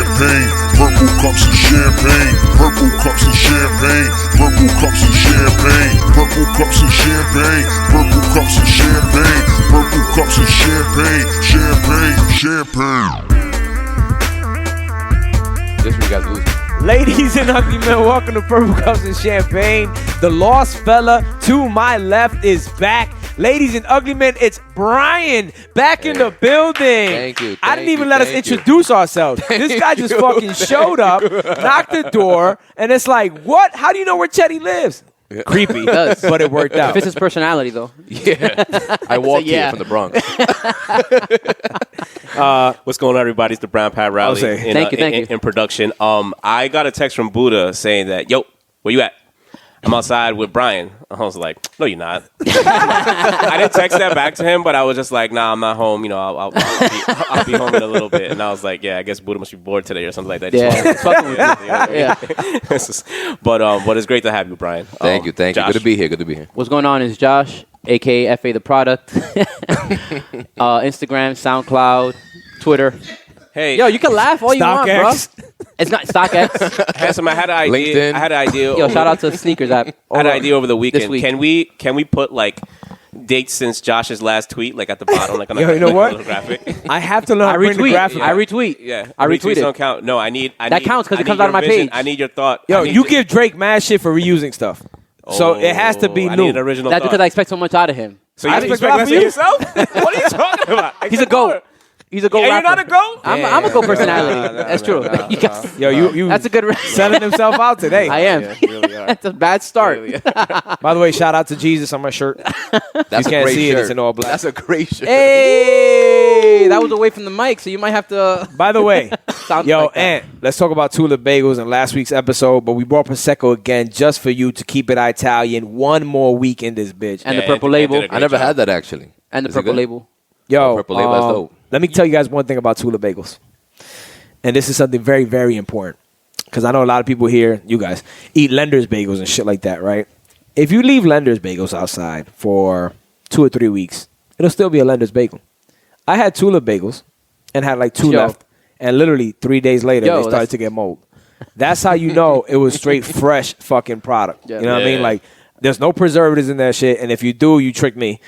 champagne. Purple cups and champagne. Purple cups and champagne. Purple cups and champagne. Purple cups and champagne. Purple cups and champagne. Purple cups and champagne. Champagne, champagne. This one you guys lose. Ladies and ugly men, welcome to Purple Cups and Champagne. The lost fella to my left is back. Ladies and ugly men, it's Brian back in the building. Thank you. I didn't even let us introduce ourselves. This guy just fucking showed up, knocked the door, and it's like, what? How do you know where Cheddie lives? Yeah. Creepy, but it worked out. It fits his personality, though. Yeah. I walked here from the Bronx. What's going on, everybody? It's the Brown Pat Rally thank you. In production. I got a text from Buddha saying that, yo, where you at? I'm outside with Brian. I was like, no, you're not. I didn't text that back to him, but I was just like, nah, I'm not home. You know, I'll be home in a little bit. And I was like, yeah, I guess Buddha must be bored today or something like that. But it's great to have you, Brian. Thank you. Josh. Good to be here. What's going on is Josh, a.k.a. FA The Product. Instagram, SoundCloud, Twitter. Hey, yo, you can laugh all you want, bro. It's not StockX. Handsome, I had an idea. LinkedIn. I had an idea. Yo, shout out to Sneakers app. I had an idea over the weekend. Week. Can we put like dates since Josh's last tweet, like at the bottom, like on you know what? little graphic? I have to learn how to bring the graphic. I retweet. Yeah, I retweet it. Don't count. No, I need that counts because it comes out out of my page. I need your thought. Yo, you give Drake mad shit for reusing stuff, so it has to be I new. need an original. That's thought. because I expect so much out of him. So you expect less of yourself? What are you talking about? He's a GOAT. He's a GOAT rapper. You're not a GOAT? I'm a GOAT personality. That's true. Yo, you that's a good selling himself out today. I am. Yeah, really are. That's a bad start. Really By the way, shout out to Jesus on my shirt. That's you a can't great see shirt. it. It's in all black. That's a great shirt. Hey, that was away from the mic, so you might have to. By the way, yo, like Ant, let's talk about Tula Bagels in last week's episode, but we brought Prosecco again just for you to keep it Italian one more week in this bitch. And the purple label. I never had that, actually. And the Is it purple good? label. Yo, purple label, that's dope. Let me tell you guys one thing about Tula Bagels. And this is something very, very important. Because I know a lot of people here, you guys, eat Lender's Bagels and shit like that, right? If you leave Lender's Bagels outside for 2 or 3 weeks, it'll still be a Lender's Bagel. I had Tula Bagels and had like 2 left. And literally 3 days later, they started to get mold. That's how you know it was straight fresh fucking product. Yeah. You know what I mean? Like, there's no preservatives in that shit. And if you do, you tricked me.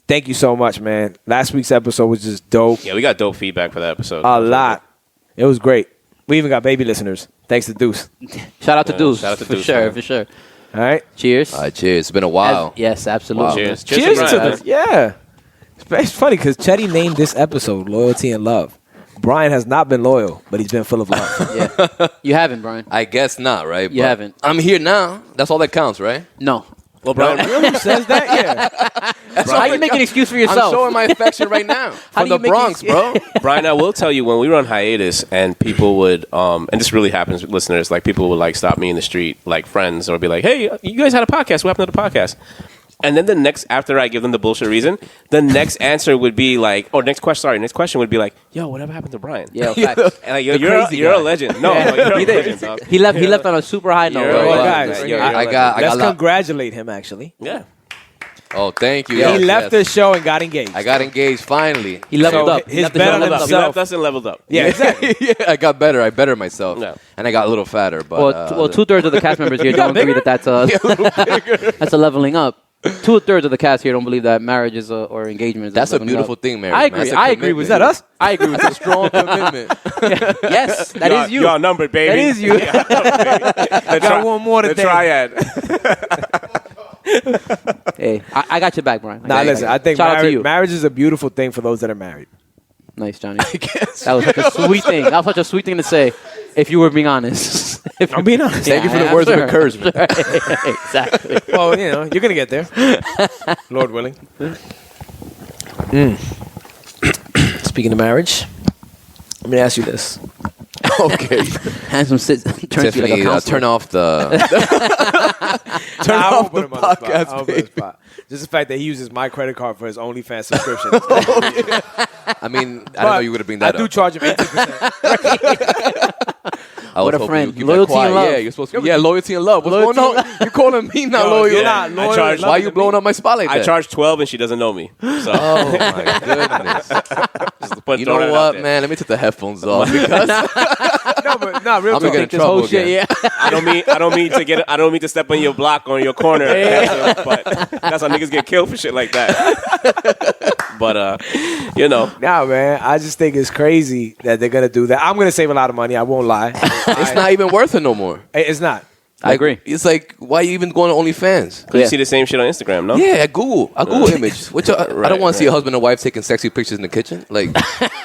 Thank you so much, man. Last week's episode was just dope. Yeah, we got dope feedback for that episode. A lot. It was great. We even got baby listeners. Thanks to Deuce. Shout out to Deuce. Shout out to for Deuce, sure, man. for sure. All right. Cheers. All right, cheers. It's been a while. Yes, absolutely. Wow. Cheers. Cheers to Brian. this. Yeah. It's funny because Cheddie named this episode Loyalty and Love. Brian has not been loyal, but he's been full of love. Yeah. You haven't, Brian. I guess not, right? You haven't. I'm here now. That's all that counts, right? No. Well, Brian, Really says that? Yeah. So how you make an excuse for yourself? I'm showing my affection right now. How From do you the make Bronx, bro. Brian, I will tell you, when we were on hiatus and people would, and this really happens with listeners, like people would like stop me in the street, like friends, or be like, hey, you guys had a podcast. What happened to the podcast? And then the next, after I give them the bullshit reason, the next answer would be like, next question would be like, yo, whatever happened to Brian? Yeah, facts. And like, you're a legend. No, you're a legend, dog. He left on a super high note. You're bro. a Well, legend, guys, man. You're a I legend. got Let's a lot. congratulate him, actually. Yeah. Oh, thank you. He Yes, left yes. the show and got engaged. I got engaged finally. He leveled So up. his He left the bet show on leveled up. He himself. left us and leveled up. Yeah, exactly. Yeah, I got better. I bettered myself. No. And I got a little fatter. But, Well, 2/3 of the cast members here don't agree that that's a leveling up. 2/3 of the cast here don't believe that marriage is or engagement is that's a leveling beautiful up. thing, man. I agree. That's a I agree commitment. with Is that us? I agree with That's a strong commitment. Yes, that is you. You're outnumbered, baby. That is you. I got one more to The think. triad. Hey, I got your back, Brian. Nah, listen, I think Shout out to you. marriage is a beautiful thing for those that are married. Nice, Johnny. That was such a sweet thing. That was such a sweet thing to say. If you were being honest. I'm being honest. Thank you for the words of encouragement. Exactly. Well, you know, you're going to get there. Lord willing. Speaking of marriage, let me ask you this. Okay. Handsome sits, turns to you like a Tiffany, counselor. turn off the Turn off the podcast page. Just the fact that he uses my credit card for his OnlyFans subscription. I mean, I don't know you would have bring that I do up. charge him 18%. I was What a hoping friend. you keep Loyalty that quiet. and love. Yeah, you're supposed to. Yeah, loyalty and love. What's Loyalty going on? You calling me not loyal? You're not loyal. I charge- Why you blowing up my spot like that? I charge 12 and she doesn't know me. So Oh my goodness! but You throw know that out what, there. man? Let me take the headphones off because No, but no, real I'm talk. gonna get in This whole trouble shit, again. yeah. I don't mean to step on your block or on your corner. But that's how niggas get killed for shit like that. But Nah, man. I just think it's crazy that they're gonna do that. I'm gonna save a lot of money. I won't lie. it's not even worth it no more. It's not. I agree. It's like, why you even going to OnlyFans? you see the same shit on Instagram, no? Yeah, at Google. A Google image. Which I don't want to see a husband and wife taking sexy pictures in the kitchen. Like,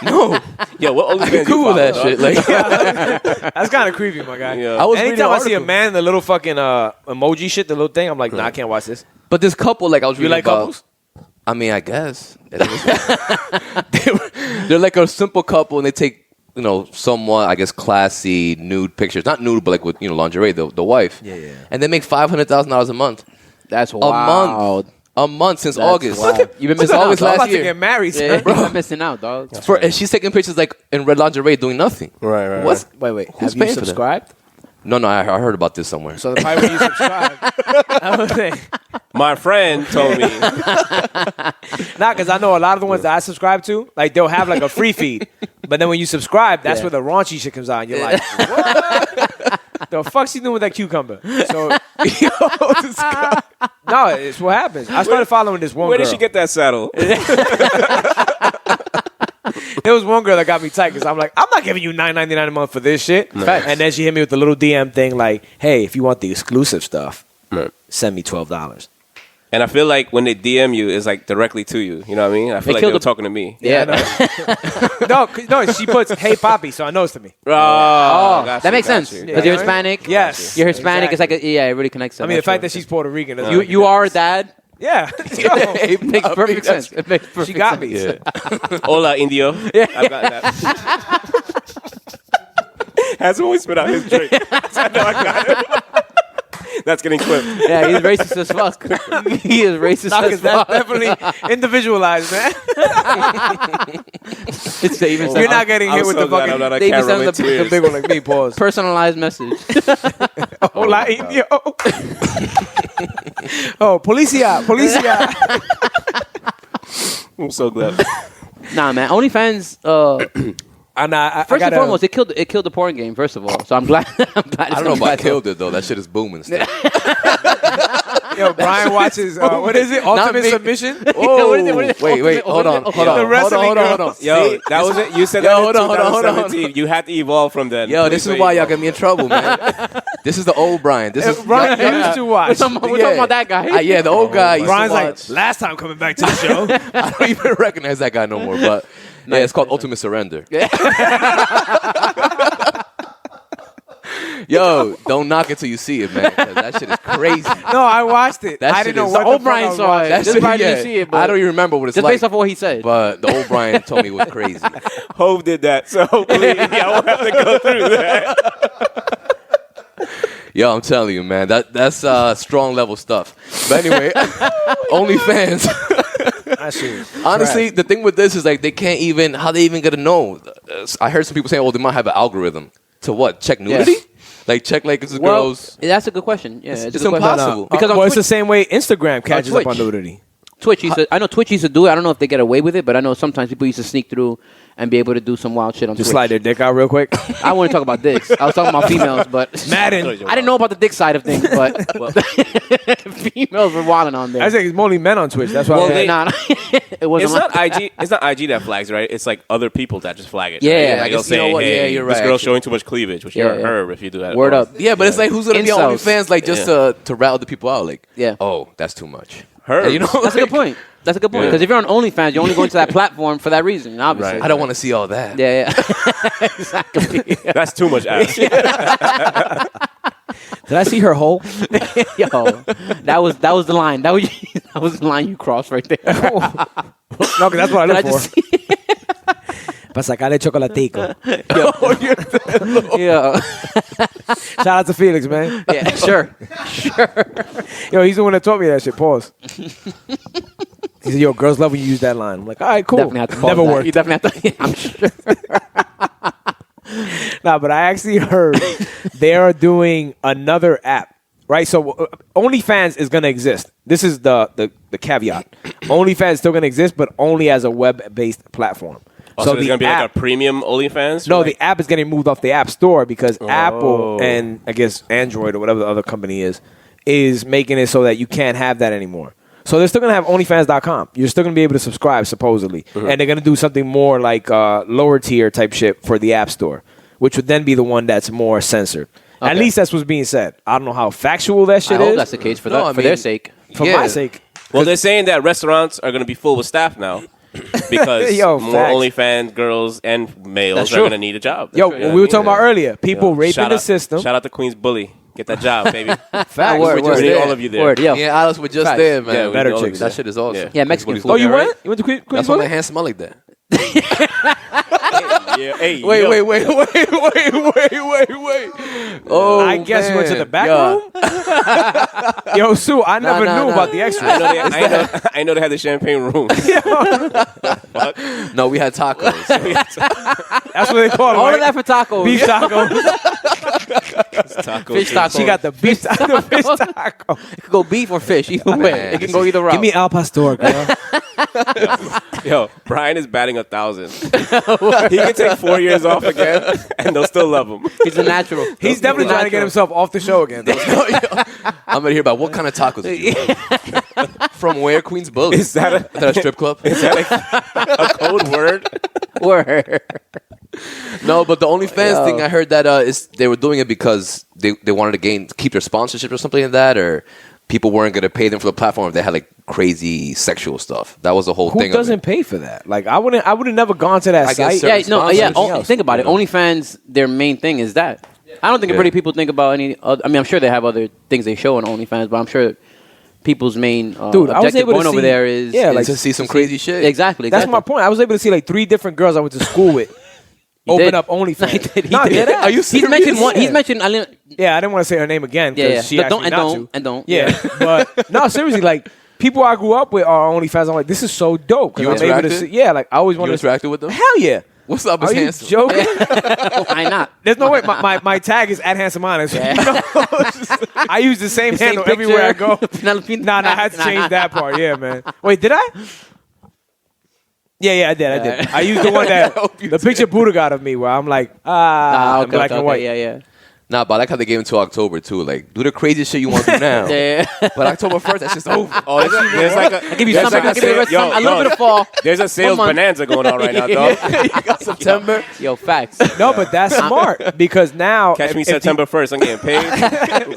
no. Yo, what OnlyFans you Google follow, that dog? shit. Like, That's kind of creepy, my guy. Yeah. I was reading Anytime an I see a article. man, the little fucking emoji shit, the little thing, I'm like, nah, I can't watch this. But this couple, like I was You reading like about, couples? I mean, I guess they're like a simple couple, and they take somewhat, I guess, classy nude pictures. Not nude, but like with lingerie. The wife. Yeah. And they make $500,000 a month. That's A wild. month. A month since That's August. wild. You've been Since missing out, August dog. I'm last about to year. get married, Yeah, son. you've been missing out, dog. And she's taking pictures like in red lingerie, doing nothing. Right. What's Wait. Who's Have you paying for that? subscribed? No, I heard about this somewhere. So the probably when you subscribe. I was saying. My friend told me. Nah, because I know a lot of the ones that I subscribe to, like they'll have like a free feed, but then when you subscribe, that's where the raunchy shit comes on. You're like, what? The fuck's he doing with that cucumber? So, no, it's what happens. I started following this one Where girl. did she get that saddle? There was one girl that got me tight because I'm like, I'm not giving you $9.99 a month for this shit. Facts. And then she hit me with the little DM thing like, hey, if you want the exclusive stuff, Right. send me $12. And I feel like when they DM you, it's like directly to you. You know what I mean? I feel like they killed were the- talking to me. Yeah. No, she puts, hey, Poppy, so I know it's to me. Oh, That makes sense. Because you're Hispanic. Yes. You're Hispanic. Exactly. It's like, it really connects. I mean, the fact that she's Puerto Rican. doesn't you make you a are a dad. Yeah. It makes perfect sense. It makes perfect She got sense. me. Hola, Indio. I've got that. Has always spit out his drink. I know I got it. That's getting clipped. Yeah, he's racist as fuck. He is racist Nah, as 'cause that's fuck. definitely individualized, man. It's the even You're not getting hit I'm with so the glad I'm not fucking a They even camera send with the- the tears. big one like me. Pause. personalized message. Hola, indio. Oh, policia. I'm so glad. Nah, man. OnlyFans. And I First and gotta, foremost, it killed the porn game. First of all, so I'm glad. I don't know if I killed it though. That shit is booming still. Yo, Brian watches, what is it? Ultimate me. Submission? Oh, What is it? wait, hold on. The wrestling girl. Yo, that was it. You said Yo, that hold in on, hold on, hold on. 2017. You had to evolve from then. Yo, Please this is say why y'all evolve. get me in trouble, man. This is the old Brian. This is Brian used to watch. We're talking about that guy. Yeah, the old guy. Used Brian's to like, watch. last time coming back to the show. I don't even recognize that guy no more. But yeah, it's called Ultimate Surrender. Yo, don't knock it till you see it, man. 'Cause that shit is crazy. No, I watched it. That I shit didn't know is- what The the old fuck Brian I was saw it. watching. That This shit, Brian didn't see it, but I don't even remember what it's Just like. based off of what he said. But the old Brian told me it was crazy. Hove did that, so hopefully I won't have to go through that. Yo, I'm telling you, man, that's strong level stuff. But anyway, OnlyFans. That shit. Honestly, the thing with this is like how they even gonna know? I heard some people saying, "Oh, they might have an algorithm to what? Check nudity? Yes. Like check like it's well, girls." that's a good question. Yeah, It's a good question. impossible. Because on well, it's Twitch- the same way Instagram catches up on Twitch. nudity. I know Twitch used to do it. I don't know if they get away with it, but I know sometimes people used to sneak through and be able to do some wild shit on Just Twitch. slide their dick out real quick. I want to talk about dicks. I was talking about females, but Madden. I didn't know about the dick side of things, but females were wilding on there. I think it's only men on Twitch. That's why. Well, I'm they- Nah, it wasn't. It's not IG. It's not IG that flags, right? It's like other people that just flag it. Yeah, right? I Like, they'll guess you know say, what? "Hey, Yeah, you're this right, girl's actually. showing too much cleavage," which Yeah, you're yeah. her if you do that. Word up. Yeah, but it's like who's gonna be on Incels. OnlyFans like just to rile the people out? Like, Yeah. oh, that's too much. Her. And you know, That's a good point. That's a good point. Yeah. Because if you're on OnlyFans, you're only going to that platform for that reason, obviously. Right. I don't want to see all that. Yeah, yeah. Exactly. That's too much ass. Did I see her hole? Yo, that was the line. That was the line you crossed right there. No, because that's what I Did I look just for. Para sacarle chocolatico. Yeah. Shout out to Felix, man. Yeah, sure. Yo, he's the one that taught me that shit. Pause. He said, yo, girls love when you use that line. I'm like, all right, cool. Definitely have to pause Never that. worked. You definitely have to. I'm sure. Nah, but I actually heard they are doing another app, right? So OnlyFans is going to exist. This is the caveat. OnlyFans is still going to exist, but only as a web-based platform. So there's the going to be like app- a premium OnlyFans? No, the app is getting moved off the App Store because Apple and I guess Android or whatever the other company is making it so that you can't have that anymore. So they're still going to have OnlyFans.com. You're still going to be able to subscribe, supposedly. And they're going to do something more like lower tier type shit for the App Store, which would then be the one that's more censored. Okay. At least that's what's being said. I don't know how factual that shit I hope is. that's the case for No, I for their mean- sake. For Yeah. my sake. Well, they're saying that restaurants are going to be full with staff now because Yo, more facts. OnlyFans girls and males That's are true. going to need a job. Yo, You know we what were I talking mean? about earlier. People raping Shout the out- system. Shout out to Queens Bully. Get that job, baby. Facts. Word, We word. need there. all of you there. Word, yo. Yeah, Alice was just Facts. there, man. Yeah, we Better need all of chicks. you That there. shit is awesome. Yeah, Mexican food. Oh, you there, went? right? You went to Queens That's why my Bully? hands smell like that. Yeah. Hey, Wait, yo. wait. Oh, I guess you went to the back Yeah. room? Yo, Sue, I never nah, knew nah. about the extra. I know they had the champagne room. No, we had tacos. That's what they call it. All right? of that for tacos. Beef tacos. Tacos. Fish tacos. She got the beef taco. Fish taco. It could go beef or fish. Either way, Man, it can go either route. Give me al pastor, girl. Yo, Brian is batting 1,000. He can take 4 years off again, and they'll still love him. He's a natural. He's definitely trying to get himself off the show again. though. I'm gonna hear about what kind of tacos did you eat? From where? Queens Bully. Is that Is that a strip club? a code word? Word. No, but the OnlyFans Yo. thing, I heard that they were doing it because they wanted to keep their sponsorship or something like that, or people weren't going to pay them for the platform if they had like crazy sexual stuff. That was the whole Who thing. doesn't pay for that? Like I would have never gone to that I guess site. so. Yeah, no, yeah. Everything else, Think about it. you know? OnlyFans, their main thing is that. I don't think Yeah. pretty people think about any. I mean, I'm sure they have other things they show on OnlyFans, but I'm sure people's main Dude, I was objective able to going over see- there is yeah, Like like to see some crazy shit. exactly. That's my point. I was able to see like 3 different girls I went to school with open did. up OnlyFans. He did. He Nah, did. dead ass. Are you He's serious? mentioned one. He's Yeah. mentioned. Yeah, I didn't want to say her name again because Yeah, yeah. she But asked me not to. don't. Yeah, but no, seriously, like people I grew up with are OnlyFans. I'm like, this is so dope You because I'm able to interacted? see. Yeah, like I always You wanted to. interacted with them? Hell yeah. What's up, Are Miss you Handsome? joking? Why not? There's no way. My tag is at Handsome Honest. I use the same Same handle everywhere I picture. go. Penelope- Nah, I had to change that part. Yeah, man. Wait, did I? Yeah, I did. I used the one that the picture Buddha got of me, where I'm like, Okay, black and white. Yeah. Nah, but I like how they gave until October too. Like, do the crazy shit you want to do now. Yeah. But October 1st, that's just over. Oh, there's like a, I give you there's summer. like I give you the rest of summer. A little bit of fall. There's a sales 1 month. bonanza going on right now, dog. You got September. Yo, facts. No, but that's smart because now Catch me if the- September 1st. I'm getting paid.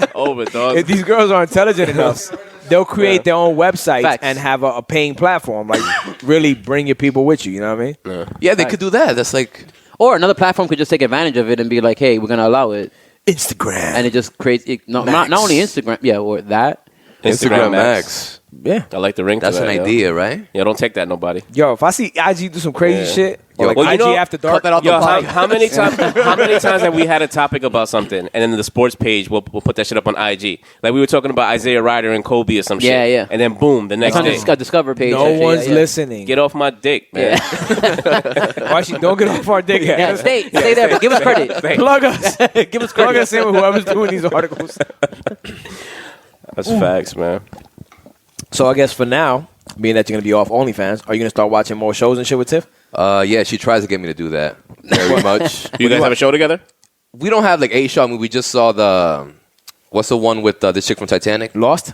It's over, dog. if these girls are intelligent enough, they'll create their own website Facts. and have a paying platform. Like, really bring your people with you. You know what I mean? Yeah, they could do that. That's like Or another platform could just take advantage of it and be like, hey, we're going to allow it. Instagram. And it just creates, not Max. only Instagram, yeah, or that. Instagram Max. Yeah. I like the ring. That's to an that, yo. idea, right? Yeah, don't take that, nobody. Yo, if I see IG do some crazy Yeah. shit, or Yo, like well, you IG know, after dark, cut that out Yo, the how, podcast. how many times have we had a topic about something, and then the sports page will put that shit up on IG? Like we were talking about Isaiah Ryder and Kobe or some shit. Yeah, yeah. And then boom, the next It's on day, the Discover page. no actually, one's yeah. listening. get off my dick, man. Why she don't get off our dick? Yeah, stay there, but give us credit. Plug us. Give us Plug credit. us in with whoever's doing these articles. That's facts, man. So I guess for now, being that you're gonna be off OnlyFans, are you gonna start watching more shows and shit with Tiff? Yeah, she tries to get me to do that very much. You guys have a show together? We don't have like a show. I mean, we just saw what's the one with the chick from Titanic? Lost?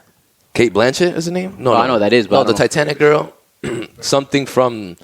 Kate Blanchett is the name? No, Oh, I know what that is, but no, I the don't know. Titanic girl. Something from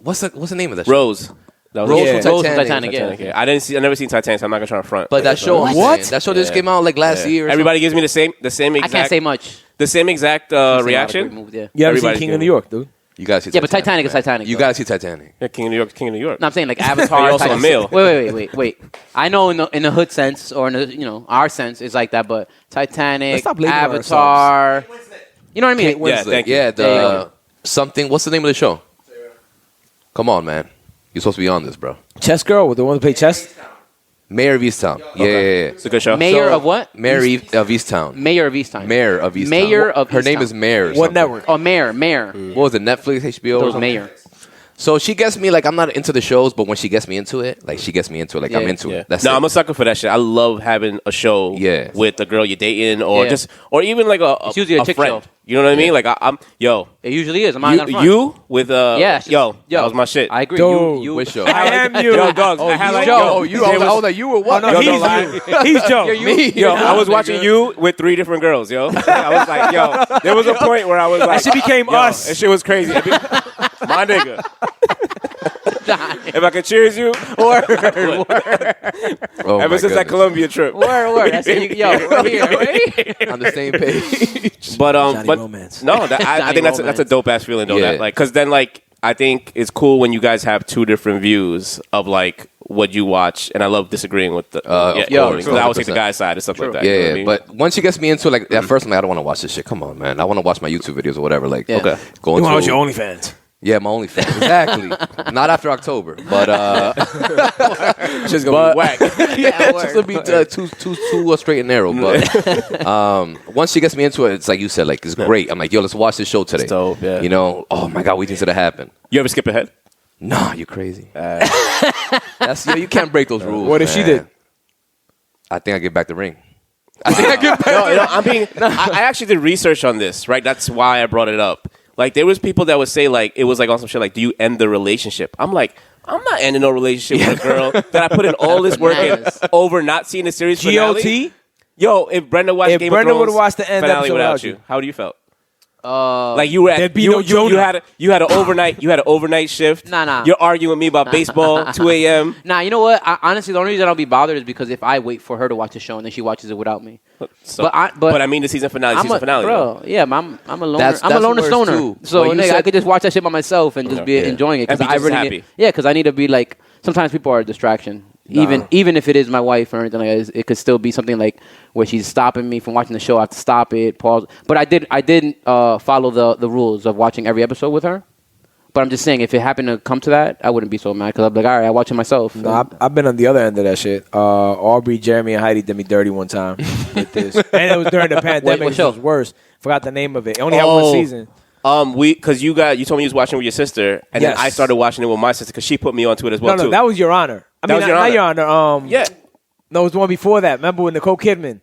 what's the name of that show? Rose. That was Rose Yeah. from Rose from Titanic. Titanic, yeah. I never seen Titanic, so I'm not gonna try to front. But that show, I'm What? saying, that show just Yeah. came out like last year. Or Everybody gives me the same I exact. can't say much. the same exact It's a lot of great reaction. moves, yeah. You haven't seen Everybody's King getting of New York, dude? You gotta see. Yeah, but Titanic is man. Titanic, You though. gotta see Titanic. Yeah, King of New York, King of New York. No, I'm saying like Avatar. You're also a Titanic. male. Wait. I know in the hood sense or in the our sense it's like that, but Titanic, Let's stop blaming Avatar. You know what I mean? Yeah, thank you. Yeah, There you go. something. What's the name of the show? Come on, man. You're supposed to be on this, bro. Chess girl with the one who play chess? Mayor of Easttown. Yeah. It's a good show. Mayor So- of what? Mayor of Easttown. Mayor of Easttown. Mayor of Easttown. Mayor of Her name Easttown. is Mayor. or What something. network? Oh, Mayor. What was it? Netflix, HBO, or Those something? Mayor. So she gets me like I'm not into the shows, but when she gets me into it, like she gets me into it, like I'm into it. That's I'm a sucker for that shit. I love having a show with a girl you're dating, or or even like it's usually a chick friend. show. You know what I mean? Like I'm It usually is. I'm not gonna front. You with that was my shit. I agree. Dude, You which show? I am you. Yo, dogs. I had like Joe. I was like, you were what? Oh, no, he's you. He's Joe. Me. Yo, I was watching you with 3 different girls, yo. I was like, yo, there was a point where I was like, That shit became us. That shit was crazy. My nigga. If I could cheers you, Oh ever my since that goodness. Colombia trip. Word. I said, we're here, right? On the same page. But Johnny Romance. no, I think that's a dope ass feeling though. Yeah. That like, cause then like I think it's cool when you guys have 2 different views of like what you watch, and I love disagreeing with the course, so I always take the 100%. guy's side and stuff like that. Yeah, you know what yeah. I mean? But once she gets me into it, like at first I'm like, I don't want to watch this shit. Come on, man. I want to watch my YouTube videos or whatever. Like, Okay. Go You want into to watch your OnlyFans? Yeah, my OnlyFans. Exactly. Not after October, but Shit's gonna be whack. yeah, it's just gonna be too straight and narrow. But once she gets me into it, it's like you said, like it's great. I'm like, yo, let's watch this show today. It's dope, yeah. You know, oh my god, we think it's gonna happen. You ever skip ahead? Nah, you crazy. You can't break those rules. What if she man. did? I think I get back the ring. I think I get back. I actually did research on this, right? That's why I brought it up. Like, there was people that would say, like, it was like on some shit, like, do you end the relationship? I'm like, I'm not ending no relationship with a girl that I put in all this work in over not seeing the series finale. GOT? Yo, if Brenda watched If Game Brenda of Thrones would've watched the end finale episode without without you, you. how do you felt? Like you were at There'd be you, no you, Jonah. you had an overnight shift. Nah. You're arguing with me about baseball, 2 a.m. Nah, you know what? Honestly, the only reason I'll be bothered is because if I wait for her to watch the show and then she watches it without me. So, but I mean the season finale, Bro, though. yeah, I'm a loner. That's I'm a loner worse stoner. too. So Well, you nigga, I said- could just watch that shit by myself and just be enjoying it And be I just really happy. need, because I need to be like. Sometimes people are a distraction. Even if it is my wife or anything like that, it could still be something like where she's stopping me from watching the show. I have to stop it, pause. But I didn't follow the rules of watching every episode with her. But I'm just saying, if it happened to come to that, I wouldn't be so mad because I'd be like, all right, I watch it myself. No, I've been on the other end of that shit. Aubrey, Jeremy, and Heidi did me dirty one time with this. And it was during the pandemic. What It show? was worse. Forgot the name of it. It only had one season. Because you told me you was watching with your sister, and then Yes. I started watching it with my sister because she put me onto it as well No, too. that was Your Honor. I That mean, was Your not Honor. Your Honor. Yeah. No, it was the one before that. Remember with Nicole Kidman?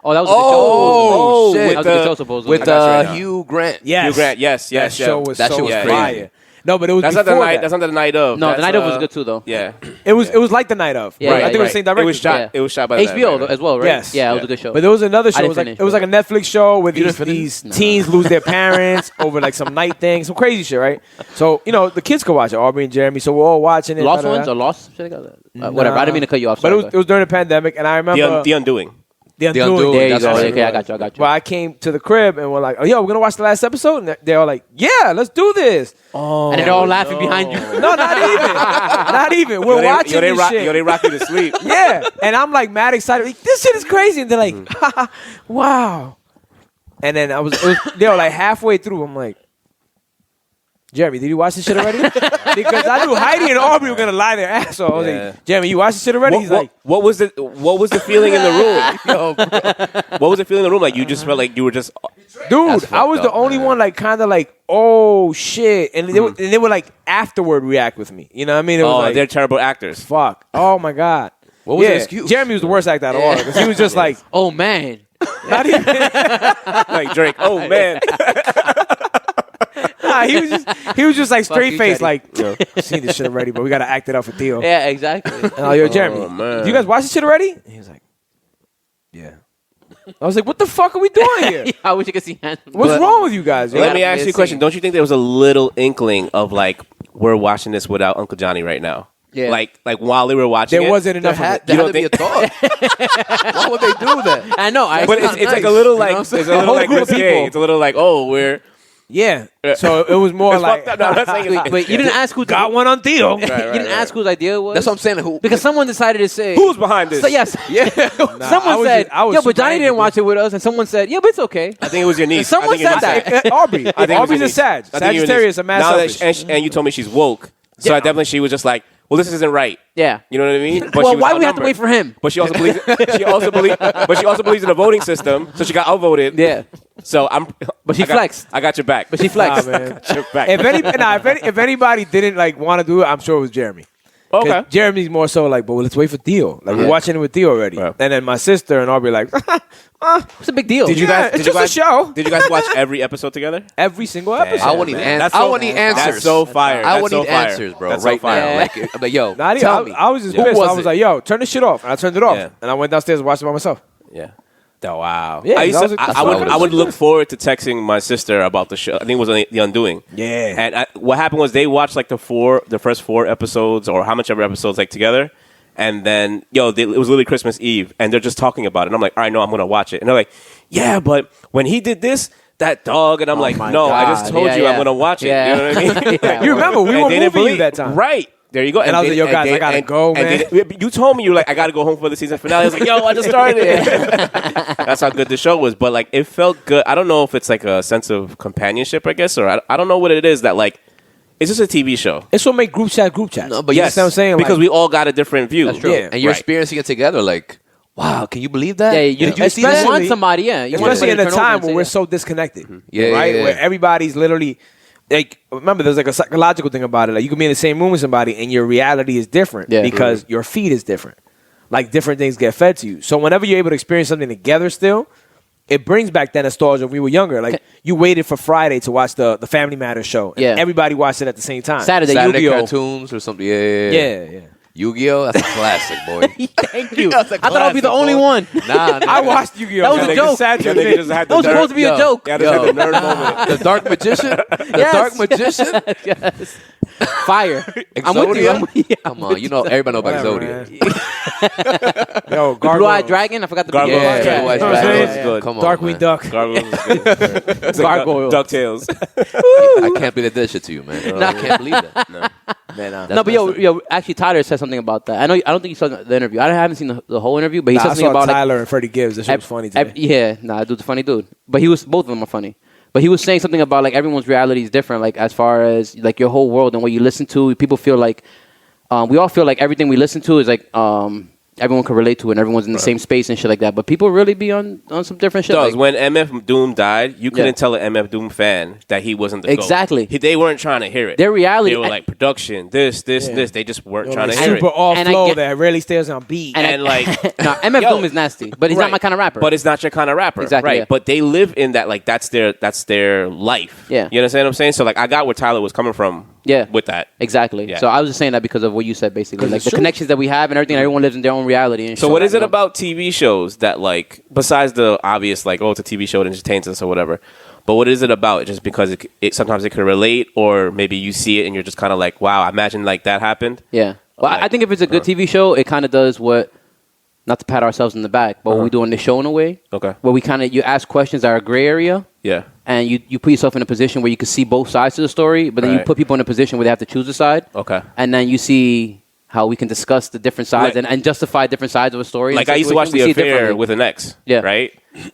Oh, that was a good show. Oh, shit. That was a good show, supposedly. With I got you right now. Hugh Grant. Yes. Hugh Grant, yes. That show was That so shit was fire. crazy. No, but it was That's before not the night. that. That's not the night of. No, That's, the night of was good too, though. Yeah, It was like the night of. Yeah, right? yeah, I think it was the same director. It was shot. Yeah. It was shot by the HBO night, as well, right? Yes. Yeah, it was Yeah. a good show. But there was another show. I It didn't was like finish, it was like a Netflix show where didn't these finish? teens lose their parents over like some night thing, some crazy shit, right? So the kids could watch it, Aubrey and Jeremy. So we're all watching it. Lost da-da-da. Ones or Lost? Whatever. I didn't mean to cut you off. But Sorry, it was during the pandemic, and I remember The Undoing. The Undoing. Undoing. there you That's go. right. Okay, I got you. Well, I came to the crib and we're like, "Oh, yo, we're gonna watch the last episode." And they're all like, "Yeah, let's do this." And they're all laughing behind you. No, not even. Not even. We're watching this shit. They rock you to sleep. Yeah, and I'm like mad excited. Like, this shit is crazy, and they're like, "Wow!" And then they were like halfway through. I'm like, Jeremy, did you watch this shit already? Because I knew Heidi and Aubrey were gonna lie their ass off. I was like, Jeremy, you watched this shit already? He's like, What was the feeling in the room? What was the feeling in the room? Like you just felt like you were just. dude, That's I was fucked the up, only man. one like kind of like, oh shit, and they would like afterward react with me. You know what I mean? It was like, They're terrible actors. fuck. Oh my god. What was the excuse? Jeremy was the worst actor out of all because he was just like, Oh, man. not even. Like Drake. Oh man. Nah, he was just like straight you, face, Cheddie. like, I've seen this shit already, but we gotta act it out for Theo. Yeah, exactly. And I was like, yo, Jeremy, man. do you guys watch this shit already? And he was like, yeah. I was like, what the fuck are we doing here? I wish you could see hands. What's wrong with you guys? yo? Let me gotta ask be you a a question. scene. Don't you think there was a little inkling of like we're watching this without Uncle Johnny right now? Yeah. Like while they were watching There it, wasn't enough of it. There You had to be a thought. Why would they do that? I know. But it's like a little like it's a little whole like group of risque. people. It's a little like we're Yeah. So it was more it's like, fucked up. No, I'm not saying it's Wait, you didn't ask who got one on Theo. You didn't ask whose idea it was? That's what I'm saying. Who? Because someone decided to say. who's behind this. So, yes. Yeah. I Someone was said, just- I was yo, but super Johnny angry, didn't watch dude. it with us. And someone said, yeah, but it's okay. I think it was your niece. Someone I think your said niece- that. Aubrey. I think it was Aubrey's your a niece. Sag. I think your Sagittarius niece. are mad Now that selfish. and you told me she's woke. So Yeah. I definitely she was just like, well, this isn't right. Yeah. You know what I mean? But Well, she was why we have to outnumbered. wait for him? But she also believes. But she also believes in the voting system. So she got outvoted. Yeah. So But she flexed. I got your back. But she flexed. Nah, man. your back. If anybody didn't like want to do it, I'm sure it was Jeremy. 'Cause Okay. Jeremy's more so like, but let's wait for Theo. Like we're watching it with Theo already. Right. And then my sister and I'll be like, What's a big deal? Did you Yeah, guys? it's Did you just a guys? show. Did you guys watch every episode together? every single episode. I want to need man. answers. I want to need answers. That's so fire. I That's want so need fire. answers, bro. That's so Right fire. now, like, I'm like, yo, Not even, tell me. I was just Who pissed. was I was it? like, yo, turn this shit off. And I turned it off. Yeah. And I went downstairs and watched it by myself. Yeah. Oh, wow. Yeah, I, used that to, was- I would look forward to texting my sister about the show. I think it was The Undoing. Yeah. And what happened was they watched like the first 4 episodes or how much ever episodes like together. And then, it was literally Christmas Eve, and they're just talking about it. And I'm like, all right, no, I'm going to watch it. And they're like, yeah, but when he did this, that dog, and I'm like, my no, I just God. told Yeah, you yeah. I'm going to watch it. Yeah. You know what I mean? Yeah. You remember, we And were they didn't moving you believe- that time. Right. There you go. And I was like, yo, guys, I gotta go, man. You told me, you were like, I got to go home for the season finale. I was like, yo, I just started it. That's how good the show was. But, like, it felt good. I don't know if it's, like, a sense of companionship, I guess, or I don't know what it is that, like, it's just a TV show. It's what make group chat. No, but you yes, understand what I'm saying? Because Like, we all got a different view. That's true. Yeah. and you're Right. experiencing it together. Like, wow, can you believe that? Yeah, you Did you see that? especially- want somebody, yeah. You want especially in somebody a to turn over time and where say we're that. so disconnected. Yeah, right? yeah. Where everybody's literally like, remember, there's like a psychological thing about it. Like, you can be in the same room with somebody and your reality is different Yeah. because your feed is different. Like, different things get fed to you. So whenever you're able to experience something together still, it brings back that nostalgia when we were younger. Like, you waited for Friday to watch the Family Matters show. And Yeah. everybody watched it at the same time. Saturday, Saturday Yu-Gi-Oh. cartoons or something. Yeah. Yeah. Yu-Gi-Oh, that's a classic, boy. Thank you. That's a I thought I'd be the classic, only boy. one. Nah, I watched Yu-Gi-Oh! That was a man. joke. Sad to Yeah, admit. nigga just had That was the supposed to be a Yo. joke. Yeah, just had the nerd moment. The Dark Magician? The Yes. Dark Magician? Yes. Fire. I'm with you. I'm with you. Come on, you know, everybody know about Whatever, Exodia. Yo, Blue-eyed Gargoyle. dragon. I forgot the Gargoyle. Yeah, Yeah, Blue Eyes you know what I'm Dragon. saying? Good. Come on, Darkwing man. Duck. Gargoyle was good. It's like Gargoyle. DuckTales. I can't believe they did shit to you, man. I can't believe that. Man, That's No, but messed up. yo, actually, Tyler said something about that. I don't think you saw the interview. I haven't seen the whole interview, but he Nah, said I something saw about Tyler and Freddie Gibbs. That shit was funny to me. yeah, nah, dude's a funny dude. But both of them are funny. But he was saying something about like everyone's reality is different. Like as far as like your whole world and what you listen to, people feel like we all feel like everything we listen to is like everyone can relate to it and everyone's in the same space and shit like that. But people really be on some different shit. Does Like, when MF Doom died, you couldn't Yeah. tell an MF Doom fan that he wasn't the Exactly. GOAT. They weren't trying to hear it. Their reality- They were like production, this. They just weren't trying to hear super it. all And I flow get- that rarely stays on beat. And like, no, MF Yo. Doom is nasty, but he's Right. not my kind of rapper. But it's not your kind of rapper, Exactly, right? yeah. But they live in that, like that's their life. Yeah. You understand what I'm saying? So like, I got where Tyler was coming from. Yeah. with that. Exactly. Yeah. So I was just saying that because of what you said, basically, like it's the true. connections that we have and everything. Everyone lives in their own reality. And So shit what like is it that. about TV shows that like, besides the obvious like, oh, it's a TV show that entertains us or whatever, but what is it about? Just because it sometimes it can relate, or maybe you see it and you're just kind of like, wow, I imagine like that happened. Yeah. Well, Like, I think if it's a good TV show, it kind of does what, not to pat ourselves in the back, but what we do on the show in a way, Okay. where we kind of, you ask questions that are gray area, Yeah. and you put yourself in a position where you can see both sides to the story, but then you Right. put people in a position where they have to choose a side, Okay. and then you see how we can discuss the different sides Like- and justify different sides of a story. Like and I used to watch situation. The We see it Affair differently. with an ex. Yeah. Right.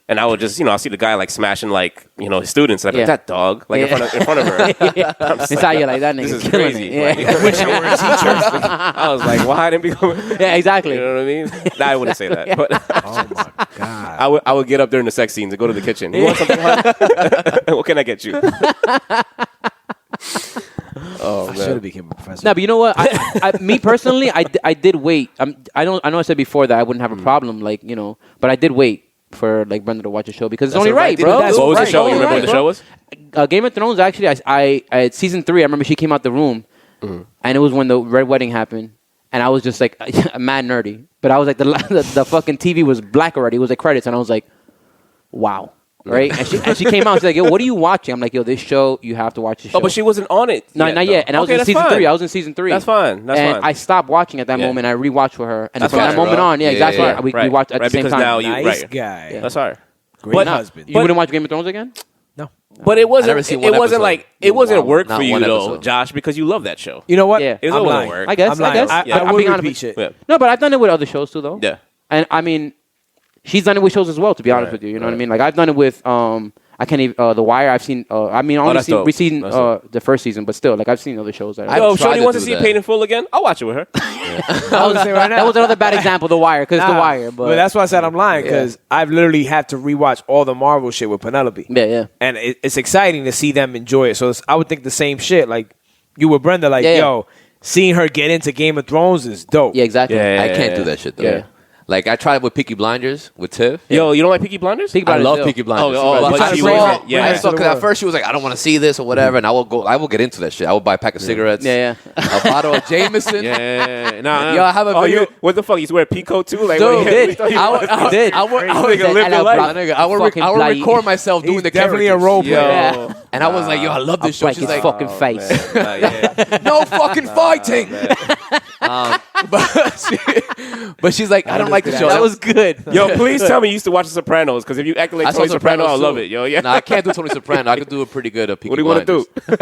And I would just, I'll see the guy like smashing like, his students. And I'd be Yeah. like, that dog, like Yeah. in front of her. I'm just Inside you're like, that this nigga's is killing crazy. it. Yeah. Like, wish I were a teacher. I was like, why didn't become? Yeah, exactly. You know what I mean? Nah, I wouldn't say that. But Oh my god! I would get up during the sex scenes and go to the kitchen. You want something? What can I get you? Oh, I man. should have became a professor. No, but you know what? Me personally, I did wait. I know I said before that I wouldn't have a problem, but I did wait for like Brenda to watch the show because it's That's only a right right, thing bro. to do. What was the Right. show? You Oh, remember right, what the show was? Game of Thrones. Actually, I season 3. I remember she came out the room, and it was when the Red Wedding happened, and I was just like mad nerdy. But I was like the fucking TV was black already. It was like credits, and I was like, wow. Right, and she came out. She's like, "Yo, what are you watching?" I'm like, "Yo, this show. You have to watch this show." Oh, but she wasn't on it. No, not yet. And I was Okay, in that's season fine. 3. I was in season 3. That's fine. That's and fine. I stopped watching at that Yeah. moment. I rewatched for her, and That's from that fine, moment bro. on, Yeah, exactly. yeah, yeah. We Right. watched at Right, the same because time. now you- Nice right. guy. Yeah. That's hard. Great But- husband. You wouldn't watch Game of Thrones again? No. But it wasn't. never seen It one wasn't episode. like it wasn't Wow. work Not for you one though, episode. Josh, because you love that show. You know what? Yeah. It was I'm a little lying. work. I guess. I'm lying. I Yeah. I'm would being honest. repeat shit. Yeah. No, but I've done it with other shows too, though. Yeah. And I mean, she's done it with shows as well. To be honest Right, with you, you know what I right. mean. Like I've done it with. I can't even. The Wire. I've seen. I mean, only that's dope. we've seen That's dope. the first season, but still, like I've seen other shows. That Yo, I've tried Shorty to wants to do see that. Paid in Full again. I'll watch it with her. I was saying right now. that was another bad example. The Wire, because The Nah, Wire. But that's why I said I'm lying, because I've literally had to rewatch all the Marvel shit with Penelope. yeah. And it's exciting to see them enjoy it. So I would think the same shit. Like you with Brenda, like, Yeah. yo, seeing her get into Game of Thrones is dope. Yeah, exactly. Yeah. I can't do that shit though. Yeah. Like I tried with Peaky Blinders with Tiff. Yo, you don't like Peaky Blinders? Peaky I Blinders love still. Peaky Blinders. but I she saw, wasn't- yeah. I saw because at first she was like, I don't want to see this or whatever, and I will get into that shit. I will buy a pack of cigarettes, Yeah, a bottle of Jameson. Yeah. Nah. Yo, I have a video. you, what the fuck? You wear Peacoat too? Like, Dude, what, did. what you I thought would- you I was- would- I would- Crazy I would- nigga, live your life. My nigga, I Fucking would bloody- record myself doing the definitely characters. a role player. Yeah. And I was like, yo, I love I'll this show. break She's his like, fucking face. Yeah. no fucking fighting. But she's like, I don't like the show. That was good. Yo, please tell me you used to watch The Sopranos, because if you act like I saw Tony Soprano, I Sopranos love too. it, yo. Yeah. Nah, I can't do Tony Soprano. I could do a pretty good Peaky What do you want to Blinders. do?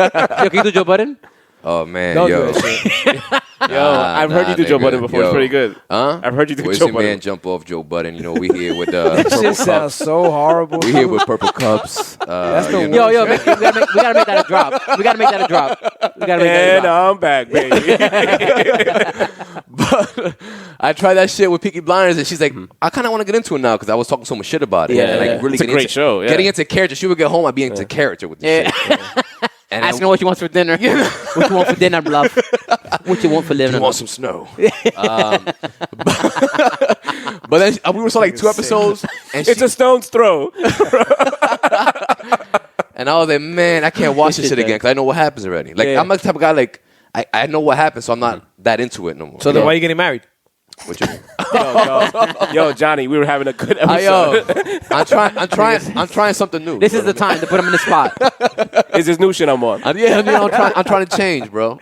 Yo, can you do Joe Budden? Oh man, Don't yo. do that shit. Yo, I've heard you do Joe nigga. Budden before. It's Yo. pretty good. Huh? I've heard you do Where's Joe your Budden. man jump off Joe Budden? You know, we here with That Purple shit sounds Cups. so horrible. We here with Purple Cups. That's the you know. Yo, we gotta make that a drop. We gotta make that a drop. We gotta make that a And drop. I'm back, baby. But I tried that shit with Peaky Blinders, and she's like, I kind of want to get into it now because I was talking so much shit about it. Yeah, and like, yeah. really It's a getting great into, show, yeah. Getting into character. She would get home, I'd be into character with this shit. And Asking her what you want for dinner. What you want for dinner, bluff? What you want for living? you want some snow. But then we saw like 2 episodes, and It's a stone's throw. and I was like, man, I can't watch this shit again because I know what happens already. Like, Yeah. I'm the type of guy, like, I know what happens, so I'm not that into it no more. So then why are you getting married? What you mean? Yo, Johnny, we were having a good Yo, episode. I'm trying something new. This is the time to put him in the spot. It's this new shit I'm on. I'm trying to change, bro.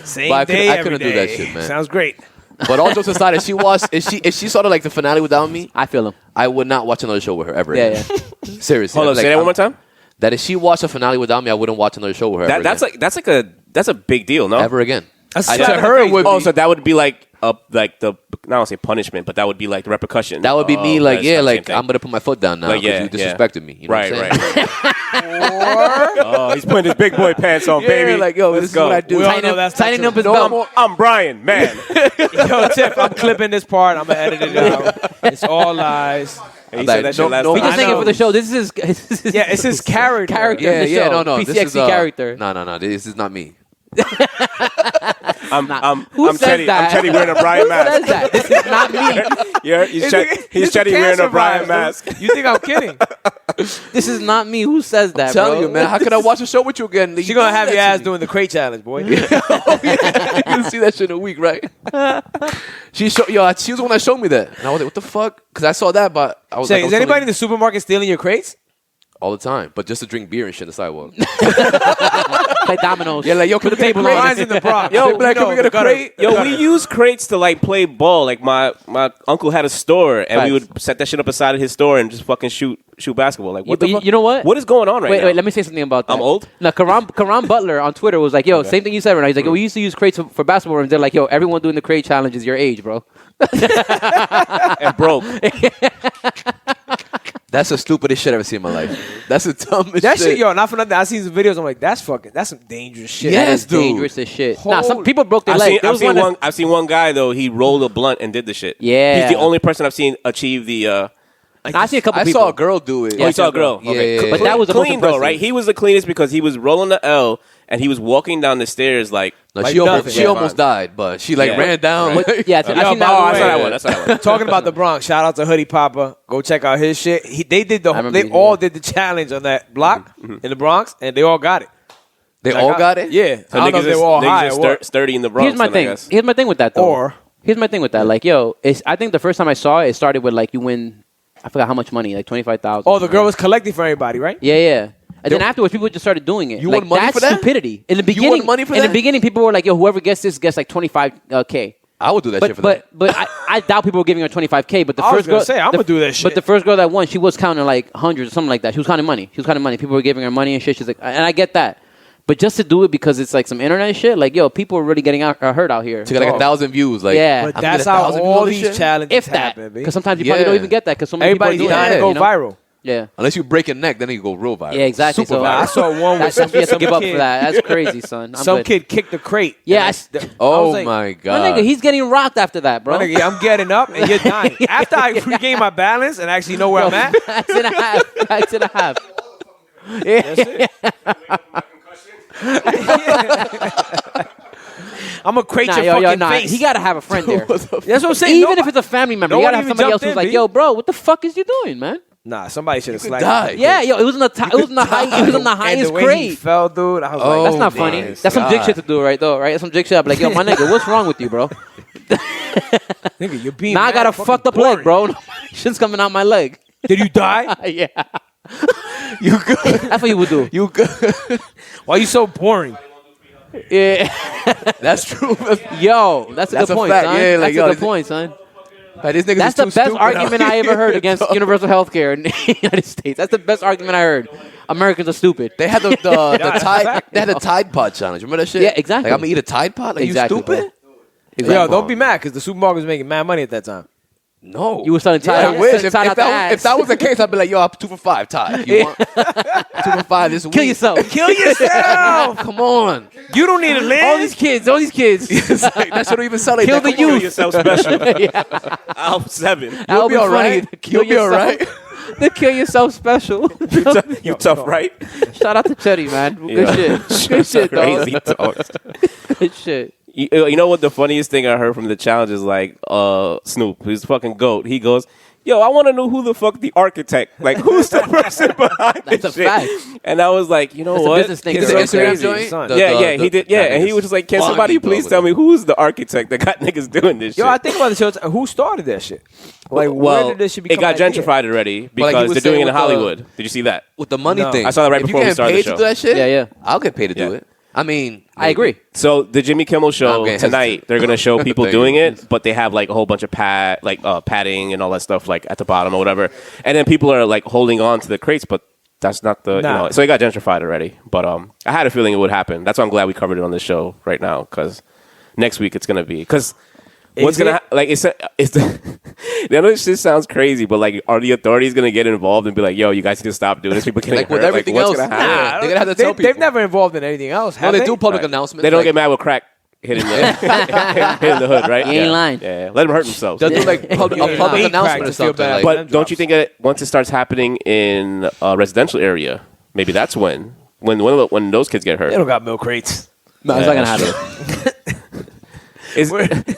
Same But I day, couldn't every do that day. shit, man. Sounds great. But all jokes aside, if she saw like the finale without me, I feel him. I would not watch another show with her ever. Yeah, again. Seriously. Hold up, Like, say that one more time. That if she watched a finale without me, I wouldn't watch another show with her. That's a big deal, no? ever again. That's I slap said in the her face, would Oh, be. so that would be like the I don't want to say punishment, but that would be like the repercussion. That would be me, Oh, like, that's yeah, the same like, thing. I'm going to put my foot down now Like, because yeah, you disrespected me. You know right, what I'm saying? right. Oh, he's putting his big boy pants on, Yeah, baby. like, yo, Let's this is go. what I do. We all know that's not Tightening true. up his No belt. more- I'm Brian, man. Yo, Tiff, I'm clipping this part. I'm gonna edit it out. It's all lies. He Like, said that shit no- last no- We time. just I saying it know. for the show. This is his Yeah, it's his character. Yeah, the yeah, show. no. This PCXC is character. No. This is not me. I'm Who says Cheddie. that? I'm Cheddie wearing a Brian Who says mask. that? This is not me. Yeah, he's Cheddie wearing a Brian mask. You think I'm kidding? This is not me. Who says that, I'm telling bro? you, man. How could I watch a show with you again? She gonna have your ass doing the crate challenge, boy. You can see that shit in a week, right? She was the one that showed me that, and I was like, "What the fuck?" Because I saw that, but I was Say, like, I is was anybody in telling the supermarket stealing your crates? all the time, but just to drink beer and shit on the sidewalk. Play dominoes. Yeah, like, yo, can we get a crate? Mine's in the Bronx. Yo, They be like, can no, we get a the gutter. crate? Yo, we use crates to like play ball. Like my uncle had a store, and we Facts. would set that shit up inside of his store and just fucking shoot basketball. Like, what but the fuck? you know what? What is going on right now? Wait, let me say something about that. I'm old? No, Karan Butler on Twitter was like, yo, same thing you said right now. He's like, yo, we used to use crates for basketball rooms. They're like, yo, everyone doing the crate challenge is your age, bro. And broke. That's the stupidest shit I've ever seen in my life. That's the dumbest That shit. shit, yo, not for nothing. I seen some videos. I'm like, that's some dangerous shit. Yeah. That Yes, is dude. dangerous as shit. Nah, some Holy- people broke their I've leg. seen, There I've, was seen one that- one, I've seen one guy though. He rolled a blunt and did the shit. Yeah. he's the only person I've seen achieve the. I see a couple I people. saw a girl do it. Oh, you saw a girl. Yeah, Okay. yeah, yeah. But that was the most clean though, impressive. right? He was the cleanest because he was rolling the L and he was walking down the stairs like. No, Like she almost, nothing. she almost died, but she like Yeah. ran down. Right. like- Yeah, I Yo, seen by that the Oh, I way, saw that one. That's that one. Talking about the Bronx, shout out to Hoodie Papa. Go check out his shit. They did remember they these, all yeah. did the challenge on that block in the Bronx, and they all got it. They Like, all got it? Yeah, So I don't know if they were all high or what. sturdy in the Bronx. Here's my then, I thing. guess. Here's my thing with that though. Or- here's my thing with that. Like, yo, I think the first time I saw it, it started with like you win. I forgot how much money, like 25,000. Oh, the girl was collecting for everybody, right? Yeah. And then afterwards, people just started doing it. You like, won money that's for that? stupidity. In the You beginning, won money for in that? the beginning, people were like, "Yo, whoever gets this gets like 25K." I would do that shit for But that. I doubt people were giving her 25K. But the I was first gonna girl, say, I'ma do that shit. But the first girl that won, she was counting like hundreds or something like that. She was counting money. People were giving her money and shit. She's like, and I get that. But just to do it because it's like some internet shit, like, yo, people are really getting hurt out here. To get like 1,000 views. Like, Yeah. But I'm that's getting how 1,000 views all on this these shit? challenges If that, happen, because sometimes you probably Yeah. don't even get that because so many Everybody's people are doing trying it. to go you know? viral. Yeah. Unless you break your neck, then you go real viral. Yeah, exactly. Super So viral. I saw one with you have to some give up for kid. that. That's crazy, son. I'm Some good. kid kicked the crate. Yeah, And I Oh was like, my My god. nigga, he's getting rocked after that, bro. my nigga, I'm getting up and you're dying. After I regain my balance and actually know where I'm at, Facts and a half. Facts and a half. that's it. I'm gonna crate your fucking face. He gotta have a friend there. That's what I'm saying. Even if it's a family member, no you one gotta have even somebody else jumped who's in, like, B. "Yo, bro, what the fuck is you doing, man?" Nah, somebody should have could slacked. die. Yeah, yo, it was in the it was in the high, it was in the And highest the way he grade. fell, dude, I was Oh, like, That's not my funny. That's some dick God. shit to do, right? Though, right? That's some dick shit. I'm like, yo, my nigga, what's wrong with you, bro? nigga, you're being Now I mad got a fucking fucked up boring. leg, bro. Shit's coming out my leg. Did you die? Yeah, You good? that's what you would do. You good? Why you so boring? Yeah, That's true. yo, that's a That's good a point, fact. son. Yeah, like, That's yo, a good this- point, son. Like, these niggas That's is the too best stupid argument out I ever here. heard against universal health care in the United States. That's the best argument I heard. Americans are stupid. They had the Tide. They had the Tide Pod challenge. Remember that shit? Yeah, exactly. Like, I'm gonna eat a Tide Pod. Like, Exactly, you stupid? Yo, don't be mad because the supermarket was making mad money at that time. No. You were selling Tide. I wish. If, Tide if out the that ass. was the case, I'd be like, yo, I'm 2 for 5 Tide. You want 2 for 5 this week? Kill yourself. Kill yourself. Come on. You don't need to live. All these kids. It's like, that shit don't even sound like Kill that. the Come on. youth. yourself special. I'll 7. That'll be all right. Kill You'll be all yourself. right. The kill yourself special. You tough, right? Shout out to Cheddie, man. Good Yeah. shit. Good shit, dog. Crazy talk. Good shit. You know what the funniest thing I heard from the challenge is like Snoop, who's fucking GOAT. He goes, yo, I want to know who the fuck the architect, like who's the person behind That's this a shit? fact. And I was like, you know That's a what? business thing. His It's so Instagram crazy, joint? son. He did. Yeah, and he was just like, can somebody please tell me who's the architect that got niggas doing this Yo, shit? I think about the show. Who started that shit? Like, where well, did this shit it become got an idea? gentrified already like he because was they're doing saying it in with the- Hollywood. Did you see that? With the money No. thing. I saw that right if before we you started paid the to show. do that shit, Yeah. I'll get paid to do Yeah. it. I mean, I agree. So the Jimmy Kimmel show I'm getting tonight, they're gonna show people Thank doing you. it, but they have like a whole bunch of padding and all that stuff like at the bottom or whatever, and then people are like holding on to the crates, but that's not the Nah. so it got gentrified already. But I had a feeling it would happen. That's why I'm glad we covered it on this show right now because next week it's gonna be because. What's Is gonna it? like? It's I know this shit sounds crazy, but like, are the authorities gonna get involved and be like, "Yo, you guys need to stop doing this"? People getting Like with hurt? everything what's else. gonna happen? Nah, they're gonna have to tell They've people. never involved in anything else. No, Have they do public Right. announcements. They don't like, get mad with crack hitting the hitting the hood, right? You ain't lying. Yeah, let them hurt themselves. They'll do like a public Hate crack announcement or to feel something. bad. Like, But- But don't you think that once it starts happening in a residential area, maybe that's when those kids get They hurt? don't got milk crates. No, it's not gonna that's happen. I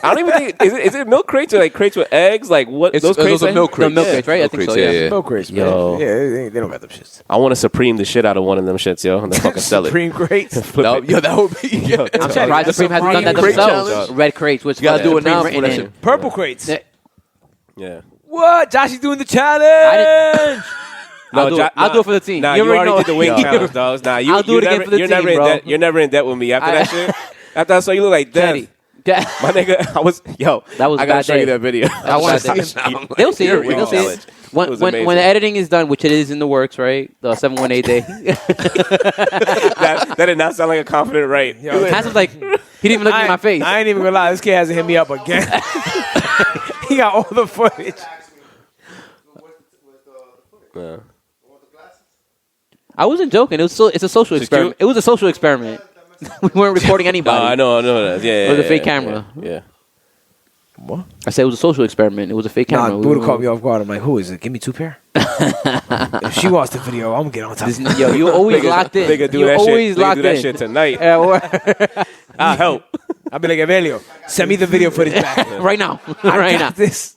don't even think is it milk crates or like crates with eggs? Like what? It's, Those crates those are are milk crates. milk crates, right? I think so, yeah. Milk crates, man. Yo. Yeah, they don't got them shits. I want to supreme the shit out of one of them shits, yo, and then fucking sell it. Supreme crates. No, yo, that would be. Yo, I'm surprised the Supreme hasn't done that Supreme themselves. challenge. Red crates, which You gotta do it now Supreme for that written shit. in. Purple crates. Yeah. Yeah. What? Josh is doing the challenge. I'll do it for the team. Nah, You you already already know. did the wing Yo. challenge, dogs. Nah, I'll do it again for the you're team, never in bro. debt. You're never in debt with me after that shit. After I saw you look like Cheddie. death. My nigga, I was That was a I gotta bad show you day. that video. I want Bad to day. see it now. I'm like, They'll see here it. we They'll go. see Challenge. it. It When was when amazing. the editing is done, which it is in the works, right? The 718 day. that did not sound like a confident right. Yo, Hanson's like, he didn't even look me in my face. I ain't even gonna lie. This kid hasn't hit me up again. He got all the footage. Yeah. I wasn't joking. It's a social She's experiment. cute? It was a social experiment. We weren't recording No, anybody. I know that. Yeah, It was a yeah, fake yeah, camera. Yeah. What? I said it was a social experiment. It was a fake Nah, camera. Buddha caught me off guard. I'm like, who is it? Give me 2 pair. If she wants the video, I'm gonna get on top. This- Yo, you always locked in. Nigga do You that always shit. Nigga locked do that in. shit tonight. Yeah, well, I'll help. I'll be like, Evelio, send me the video footage back. right now. I right now. got this.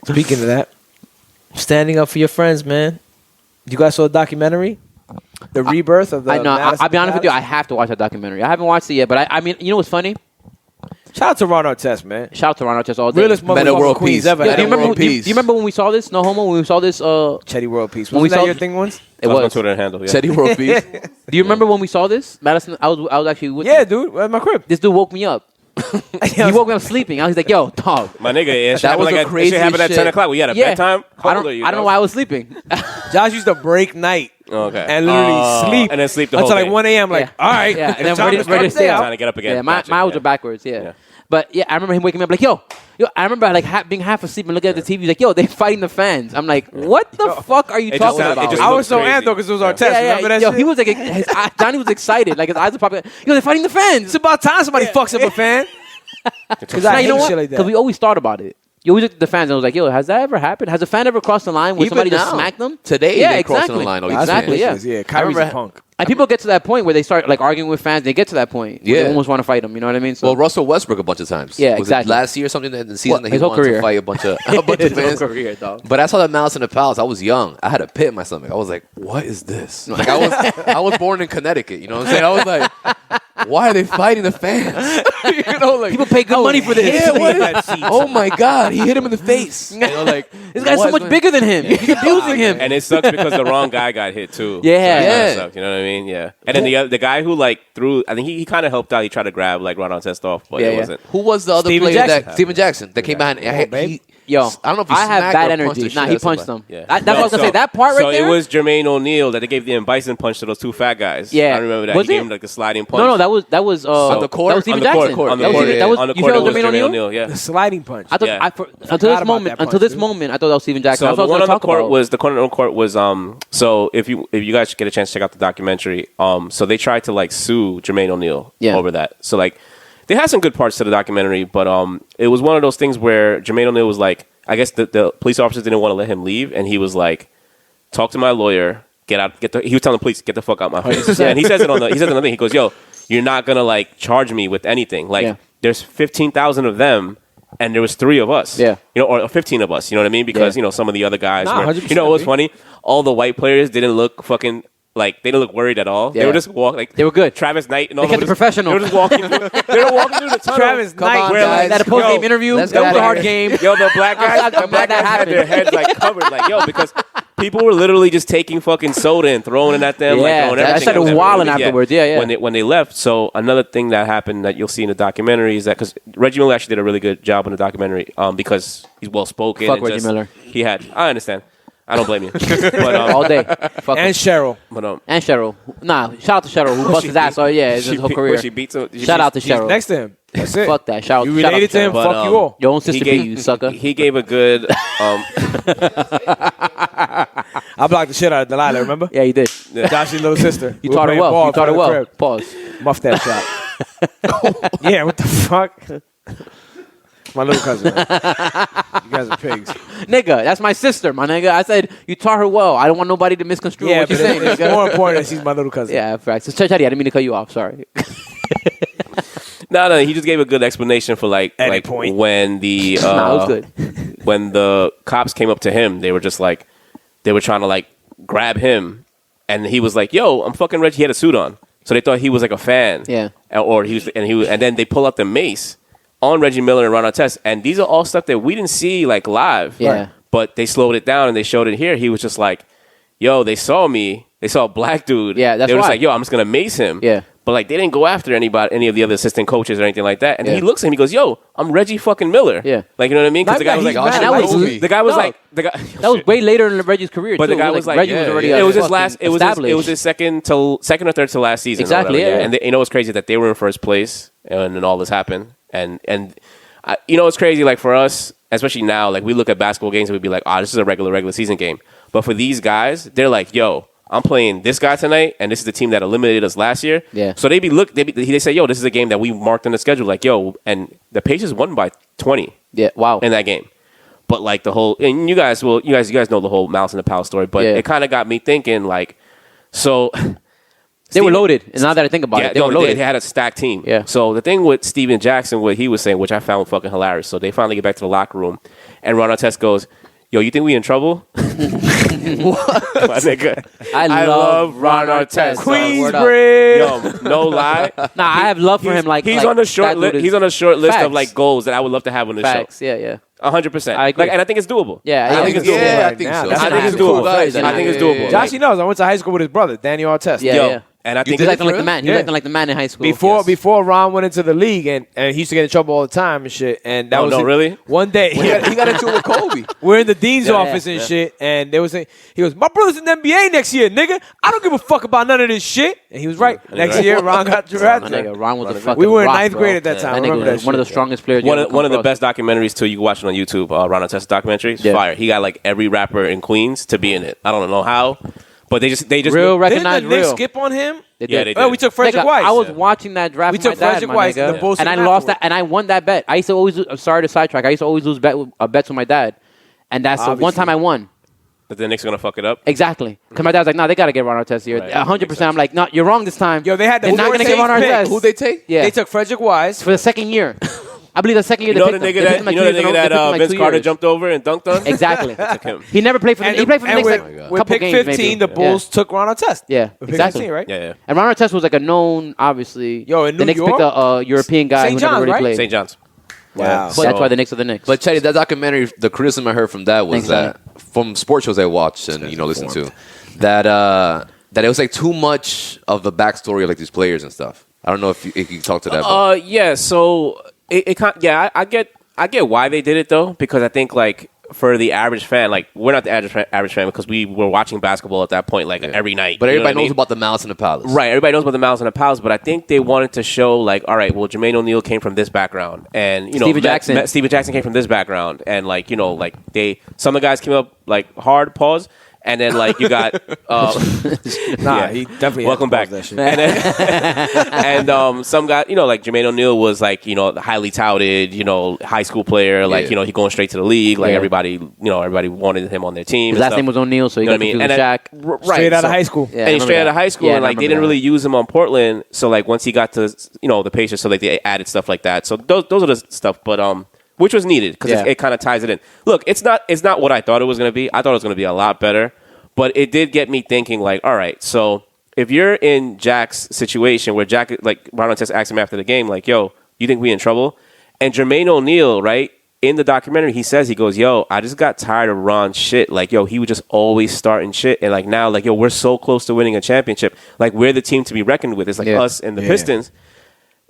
Speaking of that, standing up for your friends, man. You guys saw a documentary? The rebirth of the. I know. Malice I'll be honest with you. I Palace? have to watch that documentary. I haven't watched it yet, but I mean, you know what's funny? Shout out to Ron Artest, man. Shout out to Ron Artest all day. Realest Metta motherfucking Worldpeace. queens ever. Yo, Metta do you remember? World Do you Peace. remember when we saw this? No homo. When we saw this, Cheddie Worldpeace. When we Wasn't that saw- your thing once? it That's my was. Twitter handle. Yeah. Cheddie Worldpeace. Do you remember when we saw this, Madison? I was actually with Yeah, you. dude. At my crib. This dude woke me up. He woke me up sleeping. I was like, "Yo, dog." My nigga, yeah, That was the that shit craziest happened at 10 shit. o'clock. We had a Yeah. bedtime. How I old don't. are you? I don't know why I was sleeping. Josh used to break night Okay. and literally sleep and then sleep the until whole like day. 1 a.m. Like, Yeah. all right. Yeah, and then it's time ready to to start stay the day out. out. Trying to get up again. Yeah, my Gotcha. hours Yeah. are backwards. Yeah. Yeah. But yeah, I remember him waking me up like, yo. I remember like being half asleep and looking at the TV. He's like, yo, they fighting the fans. I'm like, what the fuck are you talking about? I was so amped though because it was Artest. Remember that shit? He was like, Johnny was excited. Like his eyes were popping. Yo, they're fighting the fans. It's about time somebody fucks up a fan. Because I hate shit like that. Because we always thought about it. You always looked at the fans and I was like, yo, has that ever happened? Has a fan ever crossed the line where somebody just smacked them? Today, they crossing the line. Exactly, yeah. Yeah, Kyrie's a punk. And people get to that point where they start like arguing with fans. They get to that point. Where they almost want to fight them. You know what I mean? So, well, Russell Westbrook a bunch of times. Yeah, was exactly. It last year or something in the season that he his whole wanted career. to fight a bunch of his fans. whole career, dog. But I saw that Malice in the Palace. I was young. I had a pit in my stomach. I was like, what is this? Like I was born in Connecticut. You know what I'm saying? I was like, why are they fighting the fans? You know, like people pay good money for this. Yeah, what? Oh my God, he hit him in the face. You know, like this guy's so much bigger than him. He's abusing him. And it sucks because the wrong guy got hit too. Yeah, so that sucked, you know what I mean? Yeah. And then the guy who like threw, I think he kind of helped out. He tried to grab like Artest off, but it wasn't. Who was the other Steven player Jackson. Steven Jackson that came behind? Yo, I don't know if he I have smacked bad or punched energy. the Nah, shit he out of punched somebody. them. Yeah. That's what I was gonna say. That part right so there. So it was Jermaine O'Neal that they gave the bison punch to those two fat guys. Yeah. I remember that. Was He it? gave him like a sliding punch. No, that was on the court. That was Steven on the Jackson. court. On the That was court. Steven- that was On the you court. said It was Jermaine Jermaine O'Neal? O'Neal. Yeah. The sliding punch. I thought Yeah. until this about moment, that punch, dude. I thought that was Steven Jackson. So That's the what I one was on the gonna talk court about. was the corner on the court was So if you guys get a chance to check out the documentary, so they tried to like sue Jermaine O'Neal over that. So like they had some good parts to the documentary, but it was one of those things where Jermaine O'Neal was like, I guess the police officers didn't want to let him leave, and he was like, talk to my lawyer, he was telling the police, get the fuck out my face. And he says it on the thing. He goes, yo, you're not gonna like charge me with anything. Like there's 15,000 of them. And there was 3 of us, or 15 of us, you know what I mean? Because, some of the other guys were, you know what was funny? All the white players didn't look fucking, like, they didn't look worried at all. They were just walking, like, they were good. Travis Knight and all They kept it professional. They were just walking through, the tunnel. Travis Knight. That a post-game interview. That was a hard game. Yo, the black guys, I'm glad that had their heads, like, covered, like, yo, because people were literally just taking fucking soda and throwing it at them. Yeah, throwing I started everything. wilding afterwards. Yeah. When they left. So another thing that happened that you'll see in the documentary is that because Reggie Miller actually did a really good job in the documentary because he's well spoken. Fuck Reggie Miller. I understand. I don't blame you. But, all day. Fuck And him. Cheryl. But, And Cheryl. Nah, shout out to Cheryl who busted his ass. Oh yeah, his whole career. She beats him. Shout out to She's Cheryl. next to him. That's it. Fuck that. Shout You shout out related to him, Cheryl. But, fuck you all. Your own sister beat you, sucker. He gave a good. I blocked the shit out of Delilah, remember? Yeah, you did. Josh's little sister. You taught her well. You taught her well. Pause. Muff that shot. Yeah, what the fuck? My little cousin. Man. You guys are pigs. Nigga, that's my sister, my nigga. I said you taught her well. I don't want nobody to misconstrue Yeah, what you're but saying. it's nigga. more important that she's my little cousin. Yeah, facts. So, Cheddie, I didn't mean to cut you off. Sorry. No, he just gave a good explanation for Any point. when the Nah, it was good. when the cops came up to him, they were just like they were trying to like grab him, and he was like, "Yo, I'm fucking Reggie." He had a suit on, so they thought he was like a fan. Yeah. And then they pull up the mace on Reggie Miller and Ron Artest, and these are all stuff that we didn't see like live. Yeah. But they slowed it down and they showed it here. He was just like, "Yo, they saw me. They saw a black dude. Yeah, that's they were just why. like, yo, I'm just gonna mace him. Yeah. But like they didn't go after any of the other assistant coaches or anything like that. And Yeah. he looks at him, he goes, "Yo, I'm Reggie fucking Miller." Yeah. Like you know what I mean? Because the guy was like, He's mad. that was- the guy was No. like, the guy. That was way later in Reggie's career. But too. the guy It was like, Reggie was already. it was his fucking last. It was established. his second or third to last season. or Exactly, whatever, yeah. And you know what's crazy that they were in first place and then all this happened. And you know what's crazy? Like for us, especially now, like we look at basketball games and we'd be like, "Oh, this is a regular season game." But for these guys, they're like, "Yo, I'm playing this guy tonight, and this is the team that eliminated us last year." Yeah. So they say, "Yo, this is a game that we marked on the schedule." Like, yo, and the Pacers won by 20 Yeah. Wow. in that game. But like the whole, and you guys know the whole Malice in the Palace story. But Yeah. it kind of got me thinking, like, so They were loaded. And now that I think about it, they were loaded. They had a stacked team. Yeah. So the thing with Steven Jackson, what he was saying, which I found fucking hilarious. So they finally get back to the locker room, and Ron Artest goes, "Yo, you think we in trouble?" What? My nigga. I love Ron Artest. Queensbridge. Yo, no lie. Nah, I have love for him. Like he's like, on the short that list. dude is- He's on a short list Facts. of like goals that I would love to have on the Facts. show. Yeah. 100%. I agree. And I think it's doable. Yeah, I think it's doable. Yeah, I right think now. so. That's I think it's Cool doable. guys. I think it's doable. Joshy knows. I went to high school with his brother, Daniel Artest. Yeah. Yo, yeah. And I think He was acting like for the real? man. He was acting like the man in high school. Before Ron went into the league, and he used to get in trouble all the time and shit. And that Oh, was no, really? one day. He got into it with Kobe. We're in the dean's office and yeah. shit, and they was saying, he goes, "My brother's in the NBA next year, nigga. I don't give a fuck about none of this shit." And he was right. Next year, Ron got My drafted. nigga, Ron was a fucking We were in rock, ninth bro. grade at that time. I That nigga remember was that one of the shit. strongest players. you One ever of the come best documentaries too. You can watch it on YouTube. Ron Artest documentaries. Yeah. Fire. He got like every rapper in Queens to be in it. I don't know how, but they just Real Didn't recognized the Knicks real. skip on him? They Yeah, did. they Oh, did. we took Frederick Nigga, Weiss. I was watching that draft. We with my took dad, Frederick my Weiss, nigga. the Bulls and I took lost afterward. that, and I won that bet. I used to always sorry to sidetrack. I used to always lose bets with my dad, and that's the one Obviously. time I won. But the Knicks are gonna fuck it up. Exactly, because my dad's like, "No, they got to get Ron Artest here." Right. 100%. I'm like, "No, you're wrong this time." Yo, they had the They're not going to get Ron 14th pick. Artest. Who'd they take? Yeah, They took Frederick Weiss. for the second year. I believe the second year You know they the picked nigga him. They that picked him like you know 2 the years in a nigga row. They that picked him like Vince 2 Carter years. jumped over and dunked on. Exactly. Took him. He never played for the. He played for the Knicks like a with couple pick games, 15, maybe. the Bulls took Ron Artest. Yeah, With pick exactly. 15, right? Yeah, yeah. And Ron Artest was like a known, obviously. Yo, in the New Knicks York? picked a European guy St. who never John's, really right? played. St. John's. Wow. So that's why the Knicks are the Knicks. But Cheddie, that documentary, the criticism I heard from that was Thanks, that from sports shows I watched and listened to, that it was like too much of the backstory of like these players and stuff. I don't know if you talk to that. but- Yeah. So it can't. Yeah, I get why they did it though, because I think like for the average fan, like we're not the average fan because we were watching basketball at that point like every night. But You know everybody what I knows mean? about the Malice and the Palace. Right, everybody knows about the Malice and the Palace, but I think they wanted to show like, all right, well, Jermaine O'Neal came from this background, and you know, Steven Jackson. Steven Jackson came from this background, and like you know, like some of the guys came up like hard pause, and then like you got Nah, he definitely welcome had back, to pause that shit. and then some guy, you know, like Jermaine O'Neal was like you know highly touted, you know, high school player, like Yeah. you know he going straight to the league, like Yeah. everybody wanted him on their team. His and last stuff. name was O'Neal, so he You know got what I mean? confused with Shaq. Right, Straight out so- of high school. Yeah, I and he's remember straight out that. of high school, Yeah, and I like they remember didn't that. really use him on Portland. So like once he got to you know the Pacers, so like they added stuff like that. So those are the stuff, but which was needed because Yeah. it kind of ties it in. Look, it's not what I thought it was going to be. I thought it was going to be a lot better, but it did get me thinking. Like, all right, so if you're in Jack's situation where Jack, like Ron Artest asked him after the game, like, "Yo, you think we in trouble?" And Jermaine O'Neal, right? In the documentary, he says, he goes, "Yo, I just got tired of Ron's shit. Like, yo, he would just always starting shit. And like now, like, yo, we're so close to winning a championship. Like, we're the team to be reckoned with. It's like Yeah. us and the Pistons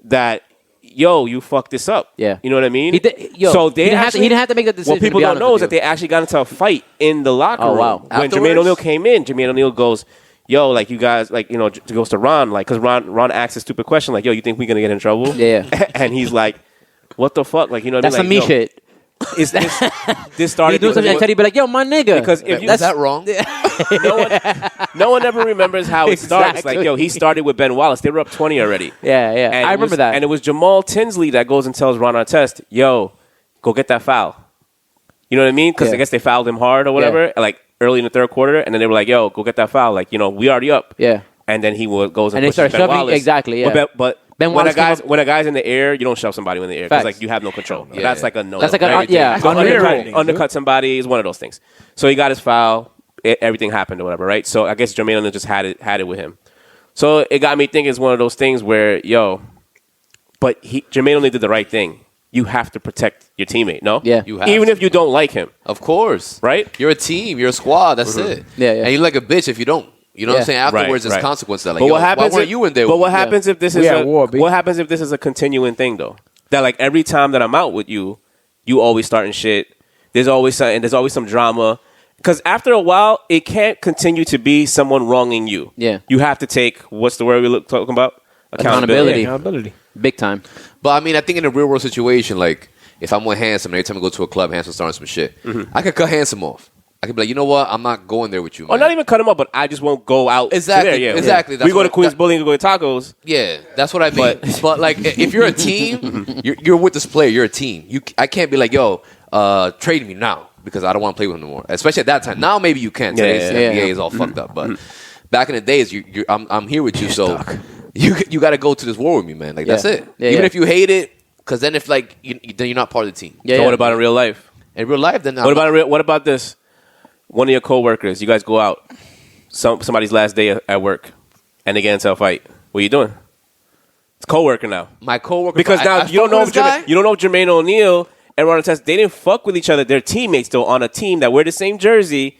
that, yo, you fucked this up. Yeah. You know what I mean? He did- yo, so they he didn't have to make that decision, What people to be don't honest know with is that you. they actually got into a fight in the locker Oh, room. wow. When Afterwards? Jermaine O'Neal came in, Jermaine O'Neal goes, yo, like, you guys, like, you know, goes to Ron, like, because Ron asks a stupid question, like, yo, you think we're going to get in trouble? Yeah. And he's like, what the fuck? Like, you know what I That's mean? some me Like, shit. Is this He started do something and Cheddie be like, "Yo, my nigga." because if you Was that wrong? no one ever remembers how it starts. Like, Exactly. yo, he started with Ben Wallace. They were up 20 already. yeah, yeah, And I it remember was- that. And it was Jamal Tinsley that goes and tells Ron Artest, yo, go get that foul. You know what I mean? Because Yeah. I guess they fouled him hard or whatever, like early in the third quarter. And then they were like, yo, go get that foul. Like, you know, we already up. Yeah. And then he goes and And they pushes start Ben shoving- Wallace. exactly, yeah. But Ben when Wallace came up- when a guy's in the air, you don't shove somebody in the air because Facts. like you have no control. Yeah. That's like a no. That's like a- right? yeah, Don't unreal. undercut somebody is one of those things. So he got his foul. Everything happened or whatever, right? So I guess Jermaine O'Neal just had it with him. So it got me thinking. It's one of those things where but Jermaine O'Neal did the right thing. You have to protect your teammate, no? Yeah. You have Even to. if you don't like him, Of course. right? You're a team. You're a squad. That's it. Yeah, yeah. And you're like a bitch if you don't. You know what I'm Yeah. saying? Afterwards, Right, there's right. consequences. Like, But yo, what happens? why weren't you in there? But with what me? happens if this We is at war, B. what happens if this is a continuing thing though? That like every time that I'm out with you, you always starting shit. There's always some drama. Because after a while, it can't continue to be someone wronging you. Yeah. You have to take what's the word we look talking about? Accountability. Accountability. Big time. But I mean, I think in a real world situation, like if I'm with Handsome, every time I go to a club, Handsome's starting some shit, I could cut Handsome off. I could be like, you know what? I'm not going there with you, man. Or not even cut him up, but I just won't go out. to Exactly, there, yeah. exactly. We That's go to what- Queens that- Bowling and go to tacos. Yeah, that's what I mean. But like, if you're a team, you're with this player. You're a team. I can't be like, yo, trade me now because I don't want to play with him no more. Especially at that time. Now maybe you can. Yeah, Today's yeah, NBA is all fucked up. But back in the days, I'm here with you, so you got to go to this war with me, man. Like that's Yeah. it. Yeah, Even yeah. if you hate it, because then if like then you're not part of the team. Yeah, So yeah. what about in real life? In real life, then What about this? One of your coworkers, you guys go out, somebody's last day at work, and they get into a fight. What are you doing? It's coworker now. my coworker? Because now I you don't fuck know with if this guy? you don't know if Jermaine O'Neal and Ron Artest, they didn't fuck with each other. They're teammates though on a team that wear the same jersey.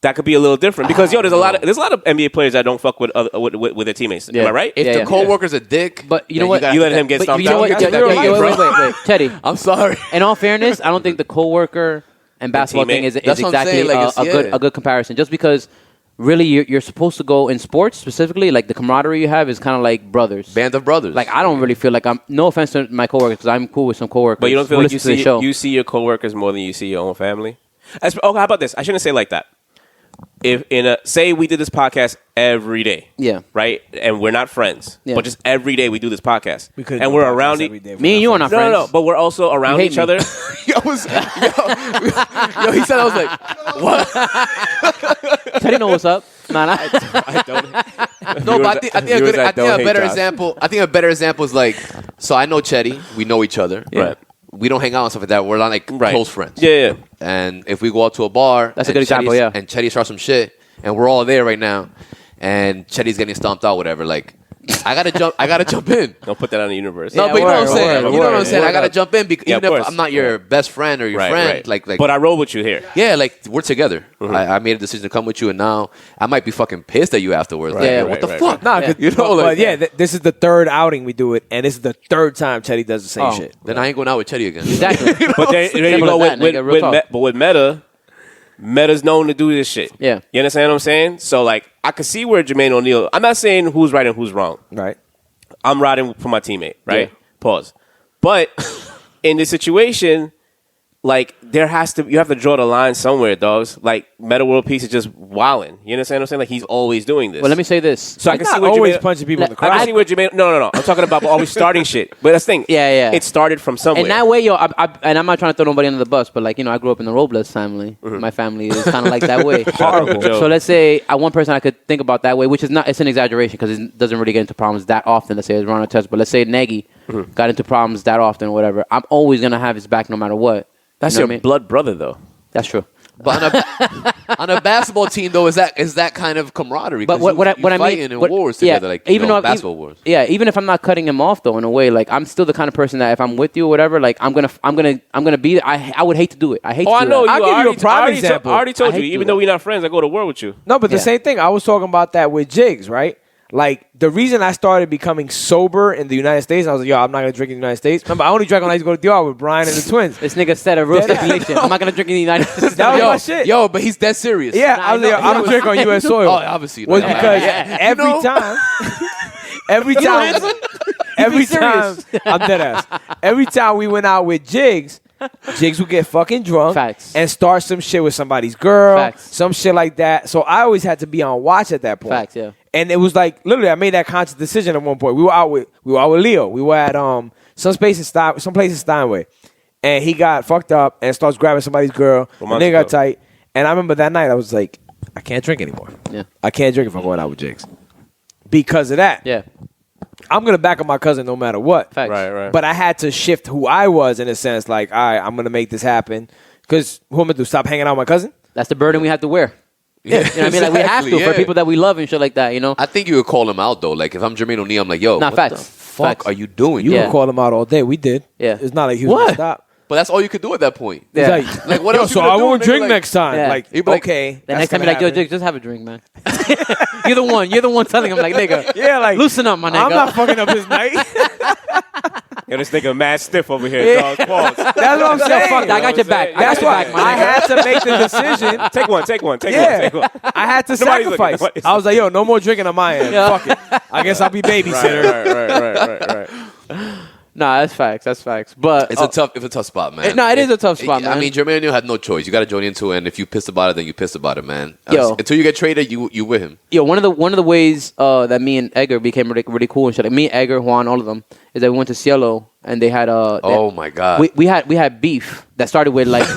that could be a little different because there's a lot of NBA players that don't fuck with with their teammates. Am I right? If the coworker's a dick, but you know what? You let him get stomped You know out. what? Wait, Cheddie. I'm sorry. In all fairness, I don't think the coworker and basketball thing is That's what I'm exactly saying, like, a good comparison. Just because really you're supposed to go in sports specifically, like the camaraderie you have is kind of like brothers, band of brothers. Like I don't really feel like I'm. No offense to my coworkers, because I'm cool with some coworkers. But you don't feel who like listen to the show. you see your coworkers more than you see your own family. How about this? I shouldn't say it like that. If say we did this podcast every day, right, and we're not friends, but just every day we do this podcast, and we're around every day. Me and you are not friends. No, but we're also around each other. Yo, he said I was like, what? Cheddie know what's up. Nah, I don't. No, but I think a better example is like, so I know Cheddie, we know each other, right? We don't hang out and stuff like that. We're not like close friends. Yeah. And if we go out to a bar, that's a good example. Yeah. And Cheddie starts some shit, and we're all there right now, and Cheddie's getting stomped out, whatever. Like, I gotta jump in. Don't put that on the universe. No, but you know what I'm saying. You know what I'm saying. I gotta jump in because even if I'm not your best friend or your friend, like. But I roll with you here. Yeah, like we're together. I made a decision to come with you, and now I might be fucking pissed at you afterwards. Like, what the fuck? Nah, you know, but this is the third outing we do it, and this is the third time Cheddie does the same shit. Then I ain't going out with Cheddie again. Exactly. But there you go with Meta's known to do this shit. Yeah. You understand what I'm saying? So, like, I could see where Jermaine O'Neal, I'm not saying who's right and who's wrong. Right. I'm riding for my teammate, right? Yeah. Pause. But in this situation, like, you have to draw the line somewhere, dogs. Like, Metta Worldpeace is just wilding. You understand what I'm saying? Like, he's always doing this. Well, let me say this. So I can see not where always Jermaine, punching people in the I crowd. can see where Jermaine. No. I'm talking about always starting shit. But that's the thing. Yeah. It started from somewhere. And that way, and I'm not trying to throw nobody under the bus, but like, you know, I grew up in the Robles family. Mm-hmm. My family is kind of like that way. Horrible. So let's say one person I could think about that way, which is not, it's an exaggeration because it doesn't really get into problems that often. Let's say it's Ron Artest, but let's say Nagy got into problems that often or whatever. I'm always going to have his back no matter what. That's your blood brother, though. That's true. But on a basketball team, though, is that kind of camaraderie? But what I mean, fighting in wars together, like basketball wars. Yeah, even if I'm not cutting him off, though, in a way, like I'm still the kind of person that if I'm with you or whatever, like I'm gonna be. I would hate to do it. I hate. Oh, to do I know. that. I'll give you a prime example. I already told I you. hate to Even do though that. we're not friends, I go to war with you. No, but the same thing. I was talking about that with Jigs, right? Like, the reason I started becoming sober in the United States, I was like, yo, I'm not going to drink in the United States. Remember, I only drank when I used to go to DR with Brian and the twins. This nigga said a real stipulation. I'm not gonna drink in the United States. That was my shit. Yo, but he's dead serious. Yeah, I was like, I don't drink on U.S. soil. Oh, obviously. Was because every time, I'm dead ass. Every time we went out with Jigs would get fucking drunk and start some shit with somebody's girl, some shit like that. So I always had to be on watch at that point. Facts, yeah. And it was like literally, I made that conscious decision at one point. We were out with Leo. We were at some place in Steinway, and he got fucked up and starts grabbing somebody's girl. And they got tight. And I remember that night I was like, I can't drink anymore. Yeah, I can't drink if I'm going out with Jigs because of that. Yeah. I'm going to back up my cousin no matter what. Facts. Right. But I had to shift who I was in a sense, like, all right, I'm going to make this happen. Because who am I going to do? Stop hanging out with my cousin? That's the burden we have to wear. Yeah, you know what I mean? Like, we have to for people that we love and shit like that, you know? I think you would call him out, though. Like, if I'm Jermaine O'Neal, I'm like, yo, what the fuck are you doing? You would call him out all day. We did. Yeah. It's not like he was going to stop. But that's all you could do at that point. Yeah. Like what else? So I won't drink next time. Yeah. Like, You'd be like, okay. The next time you're like, yo, Jake, just have a drink, man. You're the one telling him, like, nigga. Yeah, like, loosen up, my nigga. I'm not fucking up his night. Yo, this nigga mad stiff over here, dog. Pause. That's what I'm Yo, saying. fuck that. I got your back. That's why I had to make the decision. Take one. Take one. I had to Nobody's sacrifice. looking. I was like, yo, no more drinking on my end. Yeah. Fuck it. I guess I'll be babysitter. Right. Nah, that's facts. But it's a tough spot, man. No, it is a tough spot, man. I mean, Jermaine O'Neal had no choice. You got to join into it, and if you pissed about it, then you pissed about it, man. Yo. Until you get traded, you with him. Yo, one of the ways that me and Edgar became really cool and shit. Like me, Edgar, Juan, all of them, is that we went to Cielo and they had oh my god. We had beef that started with like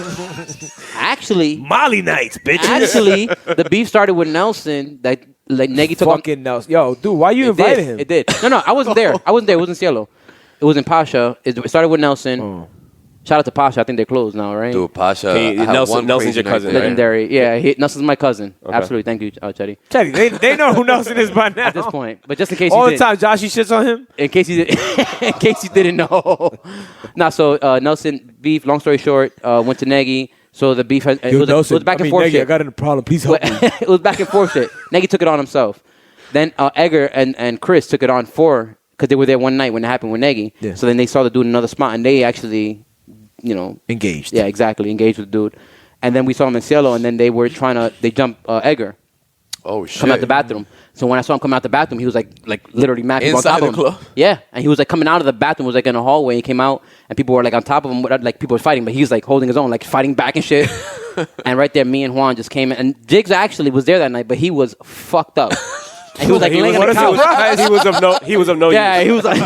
actually Molly nights, bitch. Actually, the beef started with Nelson. That like Nagy took fucking Nelson. Yo, dude, why you invited him? It did. No, I wasn't there. It was in Cielo. It was in Pasha. It started with Nelson. Oh. Shout out to Pasha. I think they're closed now, right? Dude, Pasha. Nelson's your cousin, right? Legendary. Yeah, Nelson's my cousin. Okay. Absolutely. Thank you, Cheddie. Cheddie, they know who Nelson is by now. At this point. But just in case all you the time, Joshy shits on him. In case you didn't know. So Nelson beef, long story short, went to Nagy. So the beef it Yo, was Nelson, back and I mean, forth Negi, shit. I got in a problem. Please help me. It was back and forth shit. Negi took it on himself. Then Edgar and Chris took it on because they were there one night when it happened with Negi. Yeah. So then they saw the dude in another spot, and they actually, Engaged. Yeah, exactly, engaged with the dude. And then we saw him in Cielo, and then they jumped Edgar. Oh shit! Come out the bathroom. So when I saw him come out the bathroom, he was like literally macking on Inside top the of him. club? Yeah, and he was like coming out of the bathroom, was like in a hallway. He came out, and people were like on top of him, like people were fighting, but he was like holding his own, like fighting back and shit. And right there, me and Juan just came in, and Jigs actually was there that night, but he was fucked up. And he was like laying on the couch. He was of no use. Yeah, he was like,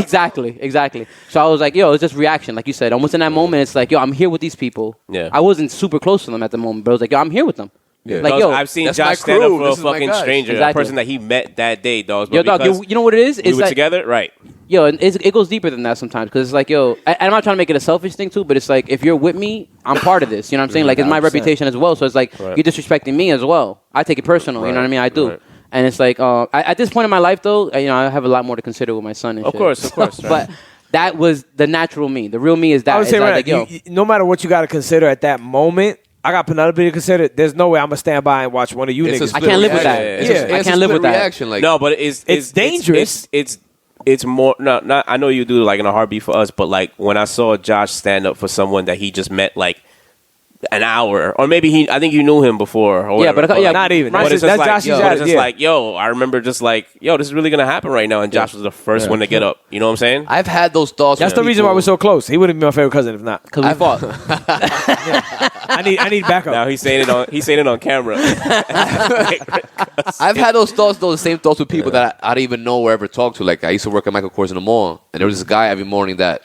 exactly. So I was like, yo, it's just reaction, like you said. Almost in that moment, it's like, yo, I'm here with these people. Yeah. I wasn't super close to them at the moment, but I was like, yo, I'm here with them. Yeah. Like, yo, I've seen that's Josh my stand up crew. for This a is my fucking guys. stranger, Exactly. a person that he met that day, dog. yo, dog, you know what it is? we It's were like, together, right? yo, it goes deeper than that sometimes because it's like, yo, and I'm not trying to make it a selfish thing too, but it's like if you're with me, I'm part of this. You know what I'm saying? Like it's my 100%. reputation as well. So it's like Right. you're disrespecting me as well. I take it personal. You know what I mean? I do. Right. And it's like at this point in my life though, I have a lot more to consider with my son. And Of shit. course, right. But that was the natural me. The real me is that. I would is say that, right like, now, yo, no matter what you got to consider at that moment, I got Penelope to consider. There's no way I'm gonna stand by and watch one of you It's a niggas. split I can't live with reaction. that. It's a- Yeah. it's I a can't live split with that. reaction. Like No, but it's dangerous. It's more. No, not. I know you do like in a heartbeat for us, but like when I saw Josh stand up for someone that he just met like an hour, or maybe I think you knew him before. Or Yeah, whatever, but yeah, not even. But That's it's just- just like, that's Josh's but it's attitude, just yeah. like, yo, I remember just like, yo, this is really gonna happen right now, and Josh was the first one to get up. You know what I'm saying? I've had those thoughts. That's with the reason why people. we're so close. He wouldn't be my favorite cousin if not. because we fought. I need backup. Now he's saying it on camera. I've had those thoughts, those same thoughts with people that I don't even know or ever talk to. Like I used to work at Michael Kors in the mall, and there was this guy every morning that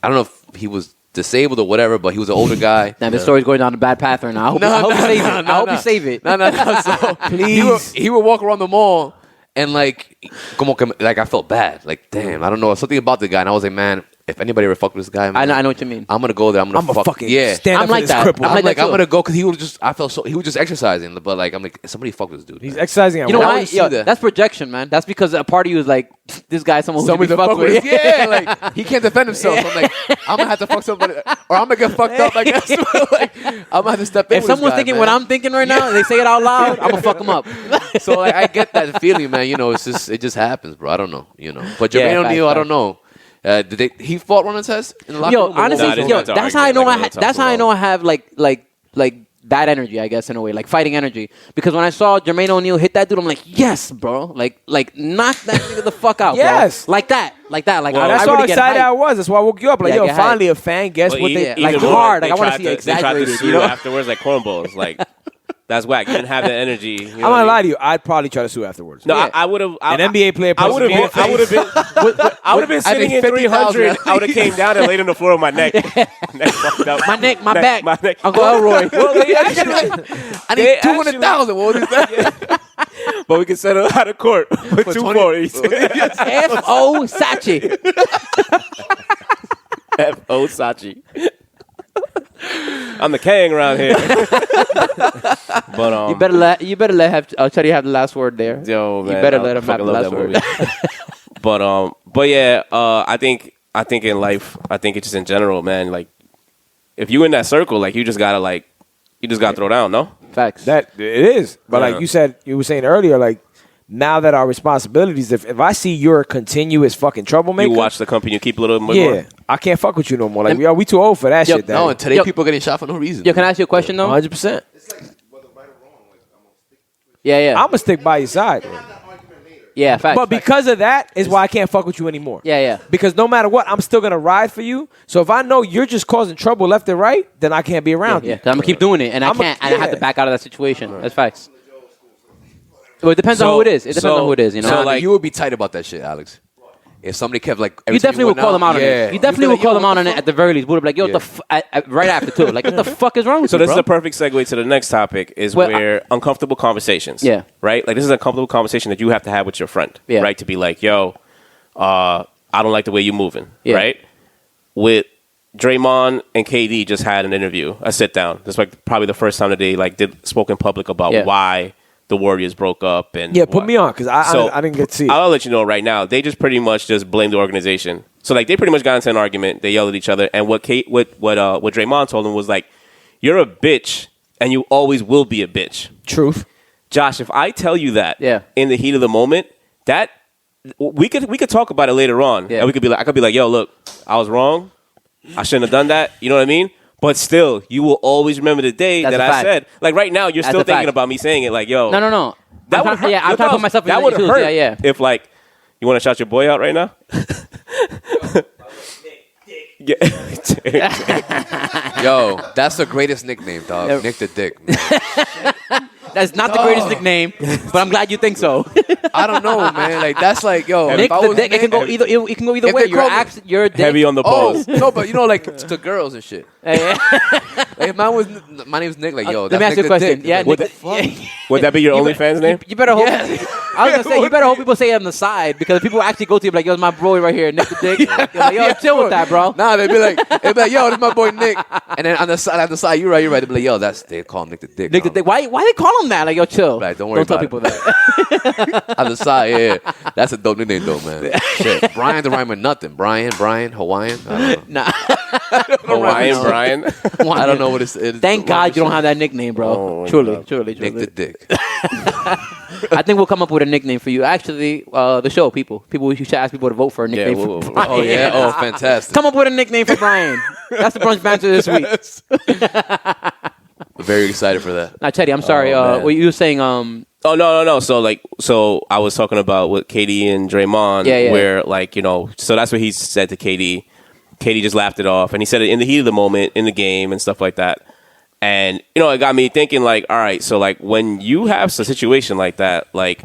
I don't know if he was disabled or whatever, but he was an older guy. Now this story's going down a bad path right now. I hope you save it. I hope you save it. No. So Please. he would walk around the mall and like I felt bad. Like damn, I don't know, something about the guy, and I was like, man, if anybody ever fucked with this guy, man, I know what you mean. I'm gonna go there. I'm gonna fucking yeah. stand I'm up for like this that. cripple. I'm like that I'm too. gonna go because he was just exercising, but like I'm like somebody fuck with this dude. He's exercising. At You know work. I why? wouldn't see Yo, that. that's projection, man. That's because a part of you is like, this guy's someone who Somebody should to be fuck fucked with. with. Yeah, like he can't defend himself. So I'm like, I'm gonna have to fuck somebody, or I'm gonna get fucked up. I guess. Like, I'm gonna have to step in. If with this someone's guy, thinking man. what I'm thinking right now, and they say it out loud, I'm gonna fuck them up. So like, I get that feeling, man. You know, it just happens, bro. I don't know. You know, but Yeah, Jermaine facts, O'Neal, I facts. don't know. He fought Ron Artest in the locker Yo, room. honestly, Nah, this yo, guy's to that's argue, how I know like, a little that's tough how I know about. I have like that energy, I guess, in a way, like fighting energy. Because when I saw Jermaine O'Neal hit that dude, I'm like, yes, bro, like knock that nigga the fuck out, Yes. bro. Like that. Like Well, I That's really how get excited hyped. I was. That's why I woke you up. Like, Yeah, yo, get finally a fan. Guess But what even- they even like more, hard. they Like, I wanna tried see it They tried to exaggerated, sue you know? afterwards like cornballs. Like that's whack. You didn't have that energy. You know I'm what gonna I lie mean? to you. I'd probably try to sue afterwards. No, Yeah. I would have. An NBA player. I would have been. I would have been. I would have been I sitting think in 50,000 300. I would have came down and laid on the floor with my neck. Neck fucked up. My neck, my back. My neck. Uncle Elroy. Well, they actually. I They need 200,000. What was that? But we can settle out of court for 240. F.O. Sachi. F.O. Sachi. I'm the king around here. But You better let Cheddie have the last word there. yo, man, You better I let him have fucking the love last that word. movie. But yeah, I think in life, I think it's just in general, man. Like, if you in that circle, like you just gotta throw down, no? Facts. That it is. But Yeah. like you were saying earlier, like now that our responsibilities, if I see you're a continuous fucking troublemaker, You watch the company, you keep a little bit yeah, more. I can't fuck with you no more. Like we too old for that Yo, shit. No, and today Yo. people are getting shot for no reason. Yo, can I ask you a question though? 100%. Yeah. I'm gonna stick by your side. Yeah, facts. But because of that is why I can't fuck with you anymore. Yeah. Because no matter what, I'm still gonna ride for you. So if I know you're just causing trouble left and right, then I can't be around Yeah, you. 'cause I'm gonna keep doing it, and I have to back out of that situation. That's facts. Well, it depends on who it is. It depends on who it is, you know. So like- like you would be tight about that shit, Alex. If somebody kept like, every You time definitely would went call them out on yeah. it. You definitely would call them out on it at the very least. Would be like, yo, Yeah. what the right after too. Like, what the fuck is wrong with So you, this bro? is a perfect segue to the next topic, is Well, where uncomfortable conversations. Yeah. Right? Like, this is a comfortable conversation that you have to have with your friend. Yeah. Right? To be like, yo, I don't like the way you're moving. Yeah. Right? With Draymond and KD just had an interview, a sit down. That's like probably the first time that they spoke in public about Yeah. why the Warriors broke up. And Yeah, put why. me on because I didn't get to see it. I'll let you know right now. They just pretty much just blame the organization. So like they pretty much got into an argument. They yelled at each other, and what Draymond told him was like, you're a bitch and you always will be a bitch. Truth. Josh, if I tell you that Yeah. in the heat of the moment, that we could talk about it later on. Yeah. And I could be like, yo, look, I was wrong. I shouldn't have done that. You know what I mean? But still, you will always remember the day That's that a I fact. said, like right now, you're That's still a thinking fact. about me saying it, like, yo. No. That would hurt. Yeah, I'm trying to put myself in that the would shoes. hurt. Yeah. If like, you want to shout your boy out right now? Yeah. Yo, that's the greatest nickname, dog. Nick the Dick. Man. That's not the greatest nickname, but I'm glad you think so. I don't know, man. Like that's like, yo, Nick if I the was Dick. It can go Nick- either. It can go either If way. they call me- You're a dick. Heavy on the Oh balls. no, but you know, like to girls and shit. Hey, Like if my name's Nick. Like yo, let me ask that's you a Nick the question. Dick. Yeah, Like, Nick, what the fuck? Would that be your OnlyFans name? You better hope. Yeah. I was gonna say you better hope people say it on the side because people actually go to you like, "Yo, it's my boy right here, Nick the Dick." You're like, yo, chill with that, bro. Nah, they'd be like, yo, this is my boy Nick. And then on the side, you're right. They'd be like, yo, they call him Nick the Dick. Nick the Dick. Why they call him that? Like, yo, chill. Like, don't worry tell about people it. that. On the side, yeah. That's a dope nickname, though, man. Shit. Brian the rhyme with nothing. Brian, Hawaiian. I don't know. Nah. Hawaiian Brian. I don't know what it's. Thank God you don't have that nickname, bro. Oh, Truly. Nick the Dick. I think we'll come up with a nickname for you. Actually, the show, people, you should ask people to vote for a nickname for Brian. Oh, yeah. Oh, fantastic. Come up with a nickname for Brian. That's the brunch banter this week. Very excited for that. Now, Cheddie, I'm sorry. man. What you were saying? Oh no. So I was talking about with Katie and Draymond, Yeah. where like so that's what he said to Katie. Katie just laughed it off, and he said it in the heat of the moment in the game and stuff like that. And it got me thinking, like, all right, so like when you have a situation like that, like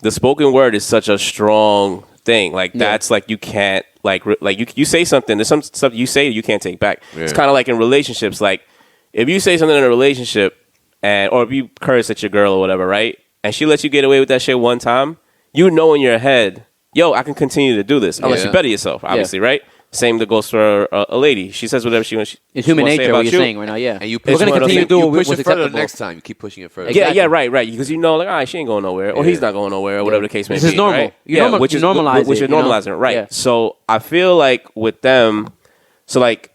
the spoken word is such a strong thing. Like that's like you can't like you say something. There's some stuff you say you can't take back. Yeah. It's kind of like in relationships. Like if you say something in a relationship, or if you curse at your girl or whatever, right? And she lets you get away with that shit one time, in your head, yo, I can continue to do this unless Yeah. you better yourself, obviously, right? Same that goes for a lady. She says whatever she wants. It's human wants to say nature. What about you're you. saying right now, yeah. And you We're push gonna it continue to do you what push was it further the acceptable. next time. You keep pushing it further. Exactly. Yeah, right. Because all right, she ain't going nowhere, or he's not going nowhere, or whatever the case may This be. is normal. Right? You Yeah, normal- which you is normalize which it, is you know? normalizing, right? Yeah. So I feel like with them, so like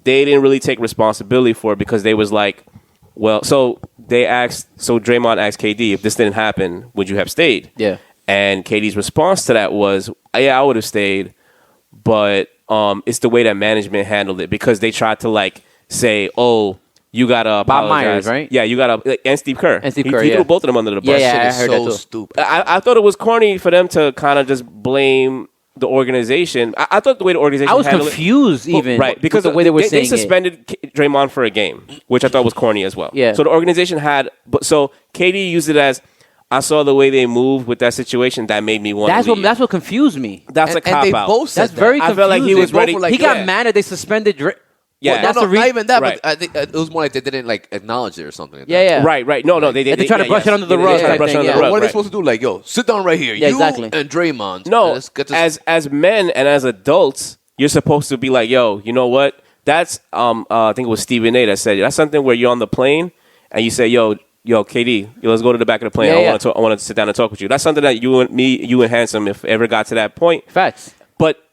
they didn't really take responsibility for it because they was like, well, so Draymond asked KD, if this didn't happen, would you have stayed? Yeah. And KD's response to that was, yeah, I would have stayed, but it's the way that management handled it because they tried to like say, oh, you gotta apologize. Myers, right? Yeah, you gotta, and Steve Kerr. And Steve He Kerr, threw yeah. both of them under the bus. Yeah, Shit I is heard that so too. stupid. I thought it was corny for them to kind of just blame the organization. I thought the way the organization I was handled confused it, even right, because with the way they were saying they suspended Draymond for a game, which I thought was corny as well. Yeah. So the organization so KD used it as, I saw the way they moved with that situation that made me want to leave. That's what confused me. That's a And cop they out. both said That's that. very I confusing. felt like he was They both ready. were like, He got yeah. mad that they suspended Yeah. Well, that's no, the reason. not even that, Right. but I think it was more like they didn't like acknowledge it or something. Like Yeah. Right. No, they They try to brush it under the Yeah, rug they try to type brush it thing, under yeah. the What rug. are they right. supposed to do? Like, yo, sit down right here. Yeah, you exactly. and Draymond. No, Let's get this. as men and as adults, you're supposed to be like, yo, you know what? That's I think it was Stephen A. that said it. That's something where you're on the plane and you say, yo, KD, let's go to the back of the plane. Yeah. I want to sit down and talk with you. That's something that you and Handsome, if ever got to that point, Facts. but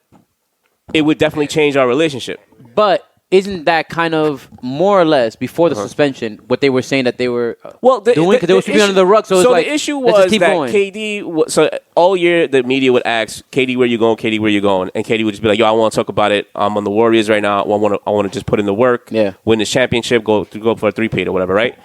it would definitely change our relationship. But isn't that kind of more or less before the suspension what they were saying that they were doing because they were sweeping under the rug? So, it's like, the issue let's just was keep that going. KD. So all year the media would ask KD, where you going? KD, where you going? And KD would just be like, yo, I want to talk about it. I'm on the Warriors right now. I want to just put in the work. Yeah. Win the championship. Go for a 3-peat or whatever. Right.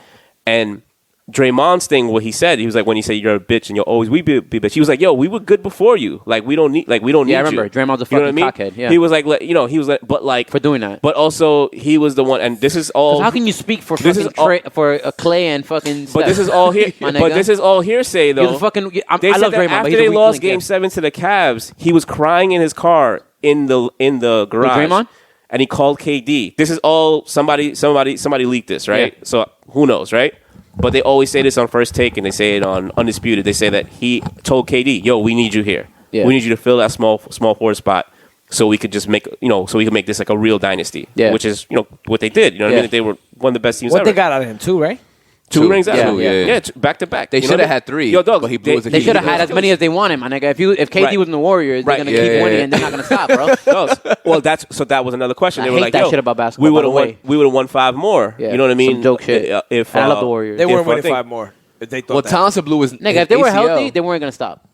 And Draymond's thing, what he said, he was like, when he said you're a bitch and you'll always be a bitch, he was like, yo, we were good before you. Like we don't need Yeah, I need remember. you. Draymond's a You know fucking what I mean? cockhead, yeah. He was like, he was like, but like For doing that. But also he was the one, and this is all. How can you speak for This is fucking all- for Clay and fucking? But this is all here. My But nigga. this is all hearsay, though. He's a fucking. They I said love that Draymond, but after he's a they weak lost link, Game yeah. 7 to the Cavs, he was crying in his car in the garage. Draymond? And he called KD. This is all somebody leaked this, right? Yeah. So who knows, right? But they always say this on First Take, and they say it on Undisputed. They say that he told KD, "Yo, we need you here. Yeah. We need you to fill that small forward spot, so we could just make so we can make this like a real dynasty." Yeah. Which is what they did. You know what I Yeah. mean? They were one of the best teams What ever. they got out of him too, right? Two rings out. Yeah. Back to back. They You know should have what I mean? had 3. Yo, dog, but he blew his They Achilles. should have had as many as they wanted, my nigga. If KD Right. was in the Warriors, they're Right. gonna keep winning and they're not gonna stop, bro. Well, that was another question. They I were hate like, that yo, shit about basketball, We by would the have won. way. We would have won 5 more. Yeah, You know what I mean? some joke shit. If And I love the Warriors. They weren't if I winning think- 5 more. If they thought Well, that. Townsend blew his Nigga, if they were ACL. healthy, they weren't gonna stop.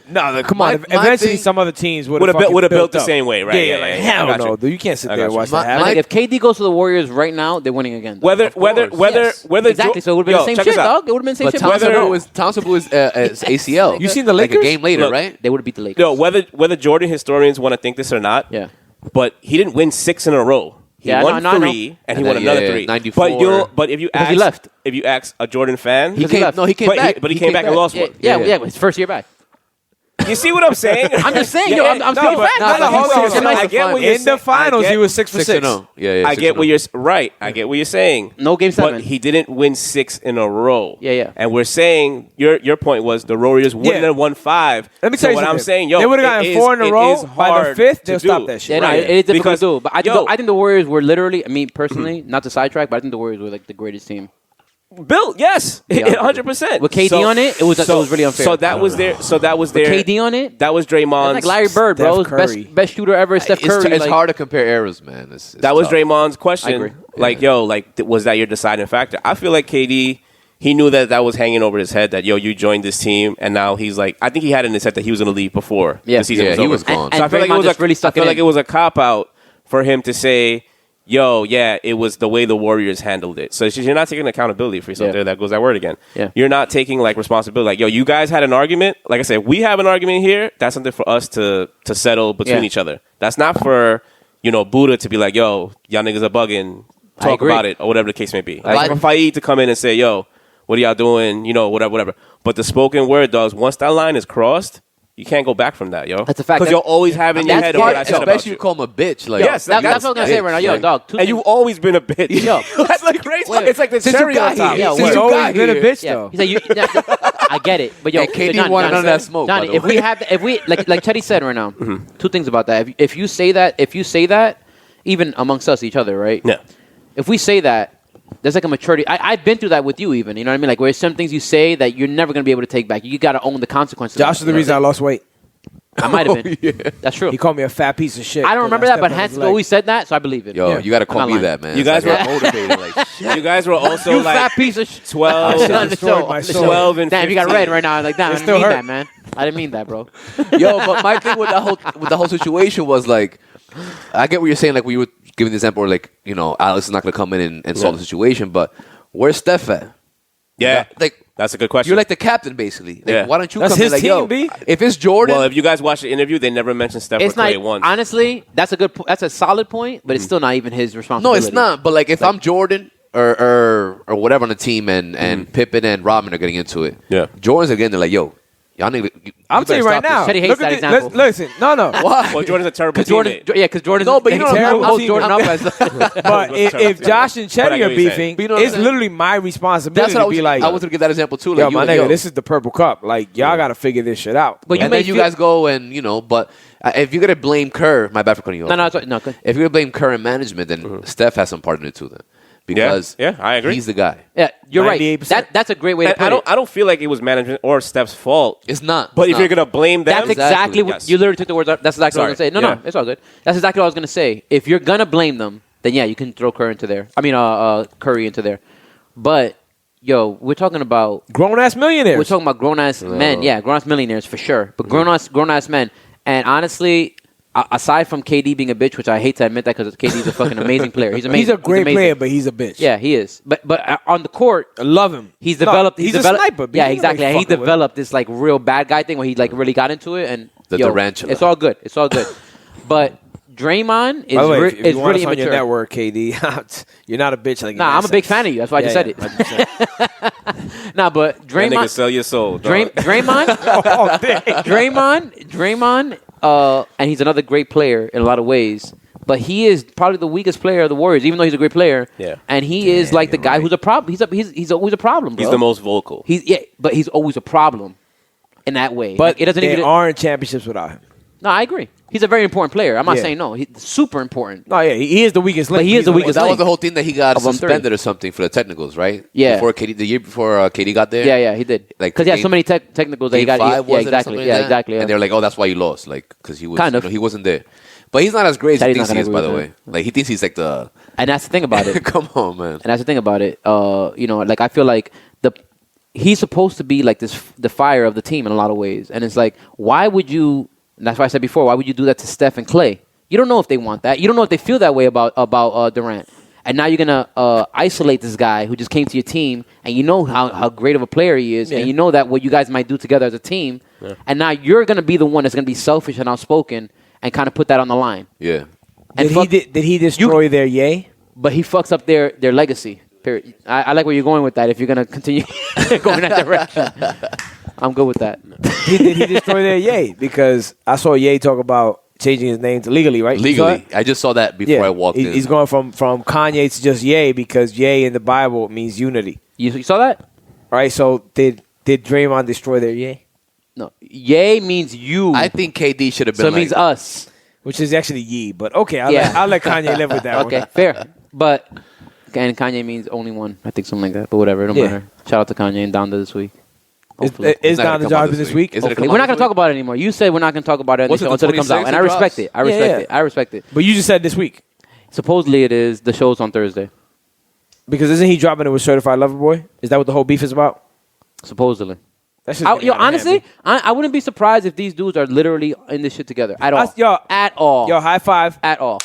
No, come My- on. my Eventually, thing- some other teams would Would've have built the up. same way, right? Yeah, Yeah, like, yeah, yeah. hell I got no, you. dude. You can't sit I there got and you. watch My- that happen. my- Like, if KD goes to the Warriors right now, they're winning again. Dog. Whether Exactly. So it would have been the same shit, dog. It would have been the same But shit. Townsend blew his ACL. You seen the like a Lakers? game later, Look, right? They would have beat the Lakers. No, whether Jordan historians want to think this or not, Yeah. but he didn't win 6 in a row. He Yeah, I won know, I know. 3, and he And won then, another yeah, 3. 94. But if you Because ask, he left. if you ask a Jordan fan, He came back. But he came back and lost Yeah, one. yeah, his first year back. You see what I'm saying? I'm just saying, yo, I'm no, speaking but- facts. no, no, hold on, I get what you're In the saying. finals, I get- he was 6 for 6. 6-0. Yeah, I get what you're right. I get what you're saying. No game 7. But he didn't win 6 in a row. Yeah, yeah. And we're saying your point was the Warriors wouldn't Yeah. have won 5. Let me So tell you what something. I'm saying, yo, They would've gotten 4 in a row. It is By the hard 5th, to they'll do. stop that shit. Yeah, no, Right. it is difficult Because, to do. But I think the Warriors were literally, I mean, personally, not to sidetrack, but I think the Warriors were like the greatest team. Bill, yes, Yeah. 100%. With KD on it, it was really unfair. So that was their. KD on it, That was Draymond's. like Larry Bird, bro, Steph Curry. best shooter ever. Steph Curry. It's like, hard to compare eras, man. It's That was tough. Draymond's I question. agree. Like, yo, like, was that your deciding factor? I feel like KD, he knew that was hanging over his head. That yo, you joined this team, and now he's like, I think he had in his head that he was going to leave before Yeah. the season Yeah, was he over. was gone. So I feel like it Draymond was just really stuck I feel it like in. it was a cop out for him to say, yo, yeah, it was the way the Warriors handled it. So it's just, you're not taking accountability for yourself. Yeah. There goes that word again. Yeah. You're not taking like responsibility. Like, yo, you guys had an argument. Like I said, we have an argument here. That's something for us to settle between Yeah. each other. That's not for Buddha to be like, yo, y'all niggas are bugging. I Talk agree. about it or whatever the case may be. I Like for Faied to come in and say, yo, what are y'all doing? Whatever. But the spoken word, dogs, once that line is crossed, you can't go back from that, yo. That's a fact. Because you'll always have in your That's head part- what I said about Especially you. you call him a bitch. Like, Yes, that's what I was gonna say right now. Yo, Like- dog. And you've always been a bitch. Yo. That's like crazy. Wait, It's like the since you cherry got on top. here. Yeah, Since He's you always got been a here. bitch, Yeah, though. he's like, I get it, but yo, And KD Johnny, wanted none of Johnny, that smoke, by Johnny, the if way. we have, if we like Cheddie said right now, 2 things about that. If you say that, even amongst us, each other, right? Yeah. If we say that, there's like a maturity. I've been through that with you, even. You know what I mean? Like, where some things you say that you're never gonna be able to take back. You got to own the consequences. Josh is the reason I lost weight. I might have been. That's true. He called me a fat piece of shit. I don't remember that, but Hans Hans always said that, so I believe it. Yo, Yeah. you got to call I'm me not that, man. You guys It's like were- I'm motivated. Like, shit. You guys were also You like fat piece of shit. 12, shit On the destroyed show, my on the soul. show. 12 and Damn, you got 15. red right now. I was like, damn, I It didn't still mean hurt. that, man. I didn't mean that, bro. Yo, but my thing with the whole situation was like, I get what you're saying. Like, we were giving the example, where, like, Alex is not going to come in and solve the situation, but where's Steph at? Yeah. Like, That's a good question. you're like the captain, basically. Like, Yeah. why don't you That's come in his like, team, yo, B. if it's Jordan, well, if you guys watch the interview, they never mentioned Steph or It's not Clay once. honestly. That's a good. That's a solid point, but it's still not even his no, responsibility. it's not. But like, if I'm Jordan or whatever on the team, and Pippen and Robin are getting into it, Yeah. Jordan's again. They're like, yo, y'all need. I'm telling you right now. Cheddie hates Look that at example. Listen, no. Why? Well, Jordan's a terrible Jordan, teammate. yeah, because Jordan. No, but you know what Terrible I'm holds team. Jordan up as. But if Josh and But I Cheddie get are what you're saying. beefing, But you know what I'm it's saying? literally my responsibility That's what to be like, I was gonna give that example too. Like, yo, you my like, nigga, yo. this is the Purple Cup. Like, y'all got to figure this shit out. But you And may then you feel- guys go and but if you're gonna blame Kerr, my bad for cutting you off. No, it's no. Good. If you're gonna blame Kerr in management, then Steph has some part in it too. Then because Yeah, I agree. he's the guy. Yeah, you're right. 98%. That's a great way to And put it. I don't feel like it was management or Steph's fault. It's not. But It's if you're not. gonna blame them, That's exactly what Yes. you literally took the words out. That's exactly what I was Sorry. gonna say. No, Yeah. it's all good. That's exactly what I was gonna say. If you're gonna blame them, then yeah, you can throw Curry into there. I mean, Curry into there. But yo, we're talking about Grown ass millionaires. we're talking about grown ass men. Yeah, grown ass millionaires for sure. But grown ass men. And honestly, aside from KD being a bitch, which I hate to admit that because KD's a fucking amazing player. He's amazing. He's a great amazing. player, but he's a bitch. Yeah, he is. But on the court, I love him. he's developed. No, he's developed, a sniper. B. Yeah, He's exactly. like And he fucking with developed this like real bad guy thing where he like really got into it, and The tarantula. It's all good. It's all good. But Draymond is, By the way, if is you want really us on your immature. network, KD, you're not a bitch like. Nah, I'm a big fan of you. That's why I just said it. 100%. Nah, but that nigga Draymond, sell your soul. dog. Draymond, Draymond, and he's another great player in a lot of ways. But he is probably the weakest player of the Warriors, even though he's a great player. Yeah. And he is like the guy who's a problem. He's always a problem, bro. He's the most vocal. But he's always a problem in that way. But Like, it doesn't they even. aren't championships without him. No, I agree. He's a very important player. I'm not Yeah. saying no. He's super important. No, yeah, he is the weakest link. But he is the Well, weakest that was link. the whole thing that he got Of them three. suspended or something for the technicals, right? Yeah. The year before Katie got there. Yeah, he did. Like, Because he had game- so many technicals that he Game got. 5 Yeah, was it or exactly. something like Yeah, that? exactly. Yeah. And they're like, oh, that's why you lost, like, because he was Kind of. he wasn't there. But he's not as great as Daddy's he not thinks he is, gonna by the agree way. with Like, he thinks he's like the. And that's the thing about it. Come on, man. And that's the thing about it. Like I feel like he's supposed to be like the fire of the team in a lot of ways. And it's like, why would you? And that's why I said before, why would you do that to Steph and Clay? You don't know if they want that. You don't know if they feel that way about Durant. And now you're gonna isolate this guy who just came to your team, and you know how great of a player he is, and you know that what you guys might do together as a team. Yeah. And now you're gonna be the one that's gonna be selfish and outspoken and kind of put that on the line. Yeah. And Did he destroy their yay? But he fucks up their legacy. Period. I like where you're going with that. If you're gonna continue going that direction, I'm good with that. Did he destroy their yay? Because I saw Ye talk about changing his name to legally, right? You saw Legally. it? I just saw that before I walked in. He's going from Kanye to just Ye because Ye in the Bible means unity. You saw that? Right? So did Draymond destroy their Ye? No. Yay means you. I think KD should have been so it means us. Which is actually Ye, but okay, Yeah. I'll let Kanye live with that Okay, one. fair. But and Kanye means only one. I think something like that. But whatever, it don't Yeah. matter. Shout out to Kanye and Donda this week. Hopefully. Is It's not Don gonna the come job out this this week? week. Is it Hopefully. come We're out not going this to talk about it anymore. You said we're not going to talk about it on the What's it, show the until it comes out. 26th And it I respect drops? it. I respect Yeah. it. I respect it. But you just said this week. Supposedly it is. The show's on Thursday. Because isn't he dropping it with Certified Lover Boy? Is that what the whole beef is about? Supposedly. That's just getting out of hand, Honestly, B. I wouldn't be surprised if these dudes are literally in this shit together. At all. Yo, At all. Yo, high five. At all.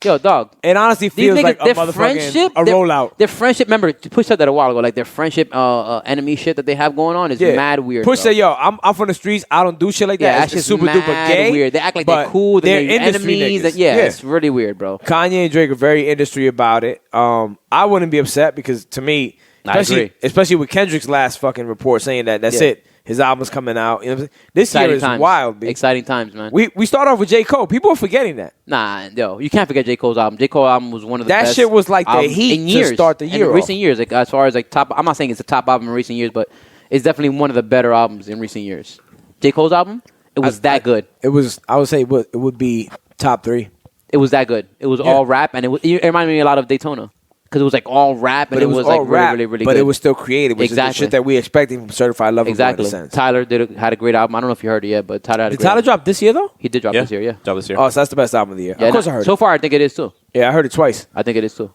Yo, dog. It honestly These feels niggas, like a their motherfucking friendship, a rollout. Their friendship, remember, Push said that a while ago. Like their friendship, enemy shit that they have going on is mad weird. Push bro. said, "Yo, I'm from the streets. I don't do shit like Yeah, that. that's It's just super mad duper gay. weird. They act like but they're cool. They're They're industry enemies. niggas. Yeah, it's really weird, bro. Kanye and Drake are very industry about it. I wouldn't be upset because to me, I agree. especially with Kendrick's last fucking report saying that's Yeah. it. His album's coming out. You know what I'm saying? This Exciting year is times. wild, B. Exciting times, man. We start off with J. Cole. People are forgetting that. Nah, yo, you can't forget J. Cole's album. J. Cole album was one of the That best. shit was like the albums heat in to years. start the year In off. recent years, like as far as like top. I'm not saying it's a top album in recent years, but it's definitely one of the better albums in recent years. J. Cole's album, it was that good. It was. I would say it would be top 3. It was that good. It was all rap, and it reminded me a lot of Daytona because it was like all rap, and But it was all like rap, really, really but good. it was still creative, which is the Exactly. shit that we expecting from Certified Lover Boy exactly. in a sense. Tyler had a great album. I don't know if you heard it yet, but Tyler had a Did great Tyler album. drop this year though? He did drop this year, yeah. Drop this year. Oh, so that's the best album of the year. Yeah, Of course I heard so it. far, I think it is too. Yeah, I heard it twice. I think it is too.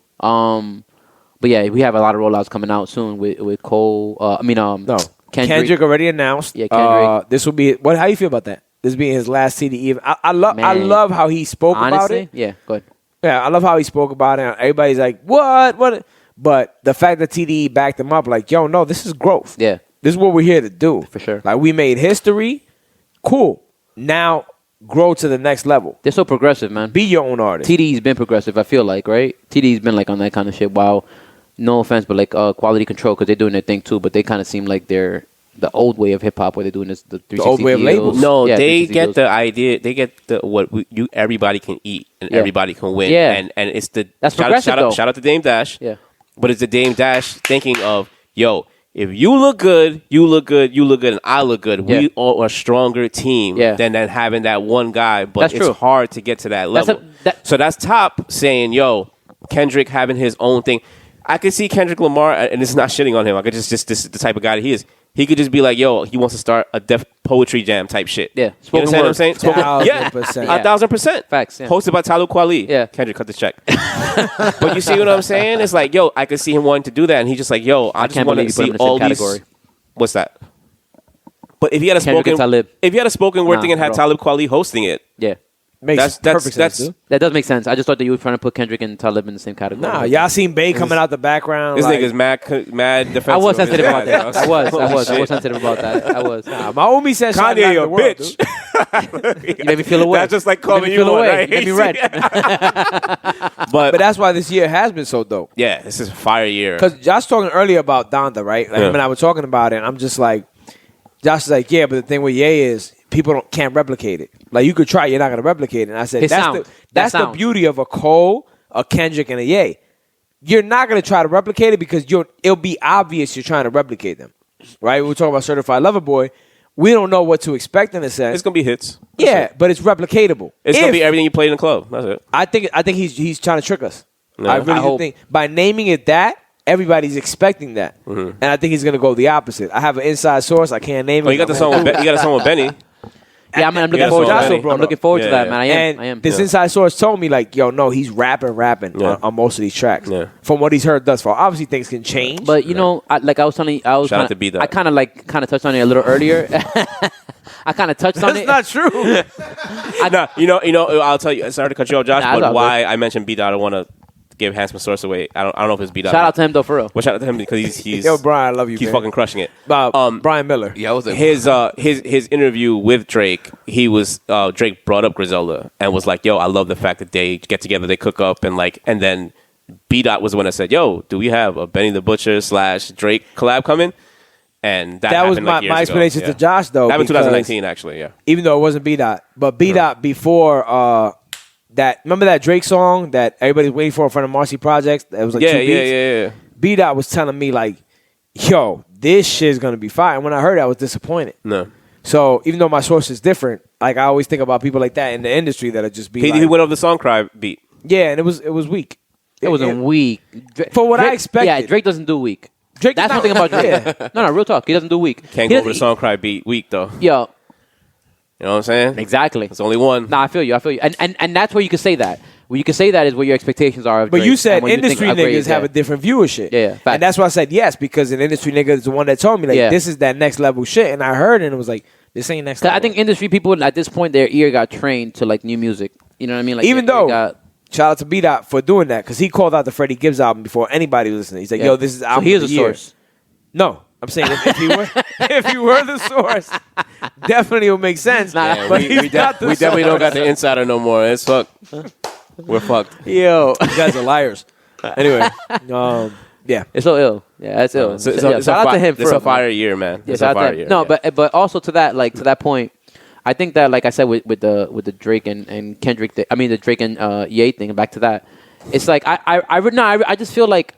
But yeah, we have a lot of rollouts coming out soon with Cole. No, Kendrick. already announced. Yeah, Kendrick. This will be what? How you feel about that? This being his last CD. Even I love how he spoke about Honestly, it. yeah, go ahead. Yeah, I love how he spoke about it. Everybody's like, what? But the fact that TDE backed him up, like, yo, no, this is growth. Yeah. This is what we're here to do. For sure. Like, we made history. Cool. Now, grow to the next level. They're so progressive, man. Be your own artist. TD's been progressive, I feel like, right? TD's been like on that kind of shit. Wow, no offense, but like quality control because they're doing their thing too. But they kind of seem like they're the old way of hip hop where they're doing this the 360 old way of deals. labels. No, Yeah, they 360 get deals. the idea. They get the everybody can eat and Yeah. everybody can win. Yeah. and it's the That's progressive, though. shout out to Dame Dash. Yeah. But it's the Dame Dash thinking of, yo, if you look good, you look good, and I look good. Yeah. We are a stronger team Yeah. than having that one guy. But That's it's true. hard to get to that level. So that's Top saying, yo, Kendrick having his own thing. I could see Kendrick Lamar, and this is not shitting on him. I could just this is the type of guy that he is. He could just be like, yo, he wants to start a Def Poetry Jam type shit. Yeah. You understand what I'm saying? 1000%. Yeah, 1000%. Facts, yeah. Hosted by Talib Kweli. Yeah. Kendrick, cut this check. But you see what I'm saying? It's like, yo, I could see him wanting to do that, and he's just like, yo, I just can't want to believe you put see him in the same all these. category. What's that? But if he had a Kendrick and spoken, Talib. if he had a spoken word Nah, thing and had bro. Talib Kweli hosting it, Yeah. Makes That's- perfect sense, that's- dude. That does make sense. I just thought that you were trying to put Kendrick and Talib in the same category. Nah, y'all seen Bay coming out the background. this like, nigga's mad defensive. I was of his sensitive about guy. that. I was Shit. sensitive about that. I was. Nah, my homie said shot Kanye, in a the world, bitch. dude. You made me feel away. That's just like You made calling me you feel one. away. I You made me hate red. it. But that's why this year has been so dope. Yeah, this is a fire year. Because Josh talking earlier about Donda, right? Like, Yeah. him and I were talking about it, and I'm just like, Josh is like, yeah, but the thing with Ye is people can't replicate it. Like, you could try, you're not going to replicate it. And I said, His that's sound. the that's That the sound. beauty of a Cole, a Kendrick, and a Ye. You're not going to try to replicate it because it'll be obvious you're trying to replicate them, right? We were talking about Certified Lover Boy. we don't know what to expect in a sense. It's gonna be hits. Yeah, but it's replicatable. It's gonna be everything you played in the club. That's it. I think he's trying to trick us. No. I really do think by naming it that, everybody's expecting that, and I think he's gonna go the opposite. I have an inside source. I can't name it. Oh, you got the song with Benny. Yeah, I'm looking forward to that. I'm looking forward to that, man. I am. This inside source told me like, yo, no, he's rapping on most of these tracks. Yeah. From what he's heard thus far, obviously things can change. But you know, I was telling you, Shout out to B-Dot. I kind of touched on it a little earlier. I kind of touched on it. That's not true. No, you know. I'll tell you. Sorry to cut you off, Josh, Nah, but why I mentioned B-Dot, I want to give Handsome Source away. I don't know if it's B-Dot. Shout out to him though, for real. Well, shout out to him because he's Yo, Brian, I love you. He's man. fucking crushing it. Brian Miller. Yeah, I was like, His interview with Drake, Drake brought up Griselda and was like, "Yo, I love the fact that they get together, they cook up, and then B-Dot was the one that said, "Yo, do we have a Benny the Butcher / Drake collab coming?" And that was happened, like, years my ago. explanation Yeah. to Josh though. That happened in because 2019, actually. Yeah. even though it wasn't B-Dot, but B-Dot before that. Remember that Drake song that everybody's waiting for in front of Marcy Projects? It was like 2 beats. Yeah. B-Dot was telling me like, yo, this shit's gonna be fire. And when I heard it, I was disappointed. No. So even though my source is different, like I always think about people like that in the industry that'll just be He went over the Song Cry beat. yeah, and it was weak. It wasn't weak. For what I Drake, expected. Yeah, Drake doesn't do weak. Drake That's one thing about Drake. No, real talk. He doesn't do weak. Can't He go over the doesn't- Song Cry beat weak, though. Yo, You know what I'm saying? exactly. It's only one. Nah, I feel you. And that's where you can say that. Where you can say that is where your expectations are of But Drake you said and what you think industry are great, niggas have a different view of shit. Yeah, facts. and that's why I said yes, because an industry nigga is the one that told me, like, Yeah. this is that next level shit. And I heard it and it was like, this ain't next 'Cause level. I think industry people at this point, their ear got trained to like new music. You know what I mean? Like Even their ear though, got- shout out to B-Dot for doing that, because he called out the Freddie Gibbs album before anybody was listening. He's like, yeah. yo, this is so album he is of a the year. source. No, I'm saying if you were if you were the source, definitely would make sense. Nah, but we he's not the definitely don't got source. the insider no more. It's fucked. We're fucked. Yo, you guys are liars. Anyway, yeah. It's so ill. Yeah, that's ill. It's Yeah, shout out to him for It's real, a fire man. year, man. Yeah, It's a shout out to fire him. year. No, yeah. but also to that point, I think that like I said with the Drake and Kendrick, the Drake and Ye thing. Back to that, it's like I just feel like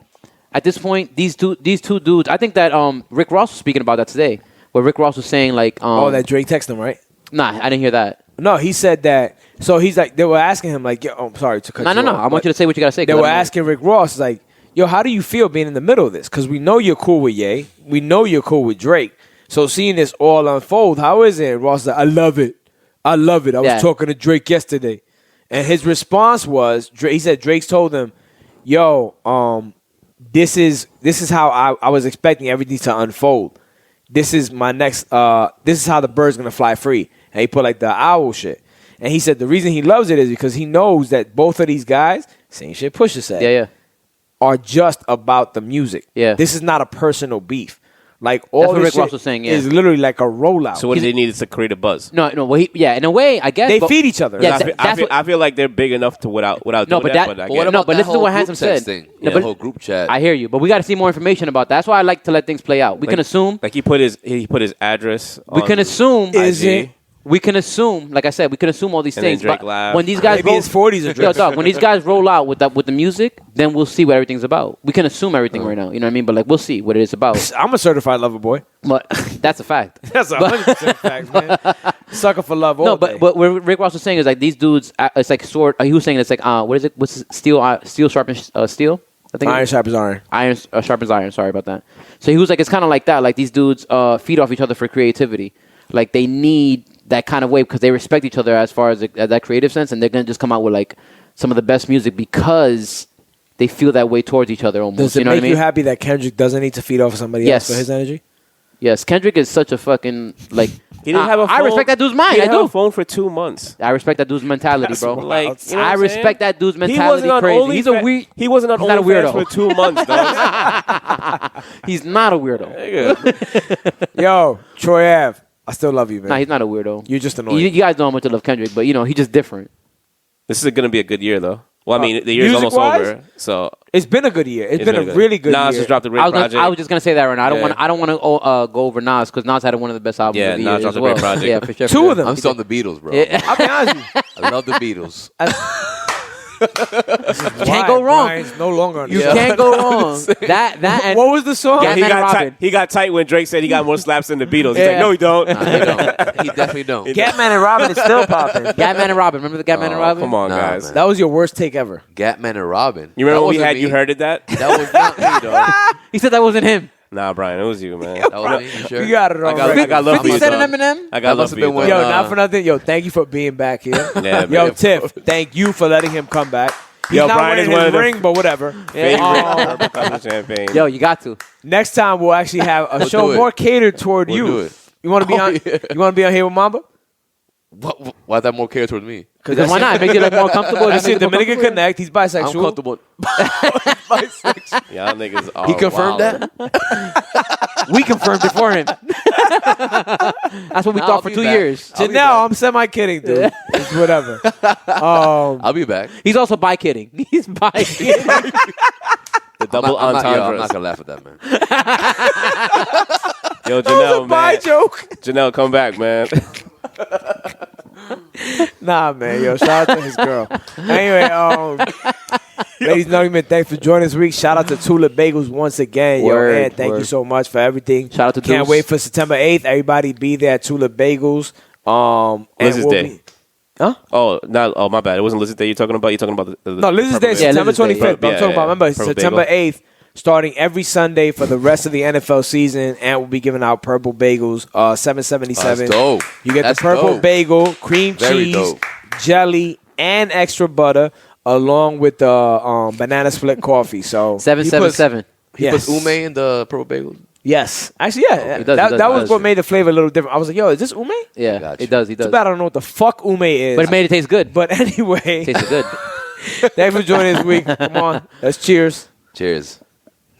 at this point these two dudes. I think that Rick Ross was speaking about that today, where Rick Ross was saying like That Drake texted him, right? Nah, I didn't hear that. No, he said that. So he's like, they were asking him, like, yo, I'm sorry to cut you No. off, I want but you to say what you gotta say. They were asking Rick Ross, like, yo, how do you feel being in the middle of this? Because we know you're cool with Ye. We know you're cool with Drake. So seeing this all unfold, how is it? And Ross said, I love it. I was talking to Drake yesterday. And his response was, he said Drake's told him, yo, this is how I was expecting everything to unfold. This is my next, this is how the bird's going to fly free. And he put like the owl shit. And he said the reason he loves it is because he knows that both of these guys, same shit Pusha said, Yeah. are just about the music. Yeah. This is not a personal beef. Like all That's what this Rick shit Ross was saying, yeah. is literally like a rollout. So what they need is to create a buzz. No. Well, in a way, I guess they but- feed each other. Yeah, I feel like they're big enough to without No, doing but that. that- But I but get what it. about- but that listen to whole what group Handsome text said. thing? No, Yeah, but- the whole group chat. I hear you, but we got to see more information about that. That's why I like to let things play out. We can assume. Like he put his address. We can assume. Is IG. it? We can assume, like I said, we can assume all these And then things. Drake But laughed. when these guys Maybe his 40s are Yo, Drake. dog, when these guys roll out with the music, then we'll see what everything's about. We can assume everything right now. You know what I mean? But like we'll see what it is about. I'm a certified lover boy. But that's a fact. That's 100% fact, man. Sucker for love all No, day. but what Rick Ross was saying is like these dudes. It's like sword. He was saying it's like what is it? What's steel sharpens steel? I think Iron sharpens iron. iron sharpens iron. Sorry about that. So he was like, it's kind of like that. Like these dudes feed off each other for creativity. Like they need that kind of way because they respect each other as far as that creative sense, and they're gonna just come out with like some of the best music because they feel that way towards each other. Almost. Does it You know make what I mean? you happy that Kendrick doesn't need to feed off somebody Yes. else for his energy? Yes, Kendrick is such a fucking like. He didn't have a phone. I respect that dude's mind. He I didn't have a do. phone for 2 months. I respect that dude's mentality, bro. Like, you know what I I'm respect saying? that dude's He mentality. wasn't on Crazy. He's a weird. He wasn't on he's not a OnlyFans weirdo. for 2 months, dog. He's not a weirdo. Yo, Troy Ave, I still love you, man. Nah, he's not a weirdo. You're just annoying. You guys know how much I love Kendrick, but he's just different. This is gonna be a good year, though. Well, I mean, the year's almost music-wise? over, so It's been a good year. It's been a good. really good Nas year. just dropped the Rick I project. was just gonna say that right now. I don't Yeah. want to go over Nas because Nas had one of the best albums Yeah, of the Nas year dropped as a well. great project. Yeah, for sure. Two of them. I'm still on the Beatles, bro. Yeah. I'll be honest with you. I love the Beatles. Can't go wrong. Brian's no longer on the You show. can't go wrong. That and What was the song? Yeah, He Man and got, Robin. he got tight when Drake said he got more slaps than the Beatles. He's Yeah. like, no, he don't. Nah, he don't. He definitely don't. Catman and Robin is still popping. Gatman and Robin. Remember the Gatman and Oh, Robin? come on, Nah, guys. man. That was your worst take ever. Gatman and Robin. You remember That when we wasn't had me. You Heard It that? That was not me, dog. He said that wasn't him. Nah, Brian, it was you, man. That was me. You sure? You got it I on got, record. I got love for 50 you, Cent dog. and Eminem? I That got love must for have you, been when, dog. Yo, not for nothing. Yo, thank you for being back here. Yeah, Yo, man. Tiff, thank you for letting him come back. He's Yo, not Brian is wearing one his of the ring, but whatever. Favorite Um, purple cups of champagne. Yo, you got to. next time we'll actually have a We'll show do it. more catered toward We'll you. do it. You want to be Oh, on? yeah. You want to be on here with Mamba? Why that more care towards me? Because why not? It makes you like more comfortable. That's It it. makes you more Dominican comfortable. Connect. He's bisexual. I'm comfortable. Y'all niggas are He confirmed wild. that? We confirmed it for him. That's what we Nah, thought I'll for be 2 back. years. I'll be Janelle, back. I'm semi-kidding, dude. It's whatever. I'll be back. He's also bi kidding. He's bi kidding. The double I'm not entendres. gonna laugh at that, man. Yo, That was Janelle, a bi man. joke. Janelle, come back, man. Nah, man. Yo, shout out to his girl. Anyway, ladies and gentlemen, thanks for joining us this week. Shout out to Tula Bagels once again. Word, Yo, and thank you word. so much for everything. Shout out to Can't Deuce. wait for September 8th. Everybody be there at Tula Bagels. And Liz's we'll Day. be- Huh? Oh, my bad. It wasn't Liz's Day you're talking about? You're talking about the No, Liz's Purple Day is Bagel. Yeah, September Liz's Day. 25th. But I'm Yeah, talking about, yeah. remember, Purple September Bagel. 8th, starting every Sunday for the rest of the NFL season, and we'll be giving out purple bagels, $7.77. That's dope. You get That's the purple dope. bagel, cream Very cheese, dope. jelly, and extra butter, along with the banana split coffee. So 777. He Yes. puts ume in the purple bagel. yes, actually, yeah, He does, that he was does. what made the flavor a little different. I was like, yo, is this ume? Yeah, Gotcha. it does. He does. Too bad I don't know what the fuck ume is. But it made it taste good. But anyway, Tasted good. thanks for joining this week. Come on, let's cheers. Cheers.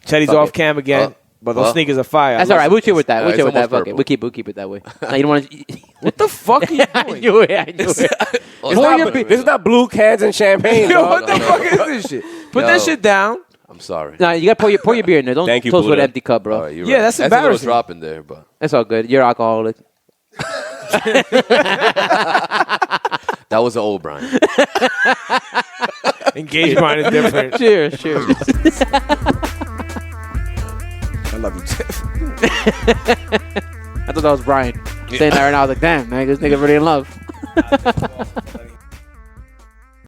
Cheddie's Fuck off it. cam again, but those well. sneakers are fire. That's I all love right. We'll chill with that. We'll It's chill with that. almost Fuck it. purple. We'll keep it that way. No, you don't want to. What the fuck are you I doing? knew it. I knew it. Oh, This it's is not- not- this is not blue cans and champagne, Yo, dog. what the no. fuck is this shit? Put Yo. that shit down. I'm sorry. Nah, you got to pour your beer in there. Don't Thank you, toast with Buddha. an empty cup, bro. All right, you're Yeah, right. that's a little embarrassing. drop in there, but That's all good. You're alcoholic. that was an old Brian. Engaged Brian is different. Cheers. Cheers. I love you, Tiff. I thought that was Brian saying that right now. I was like, damn, man, this nigga really in love.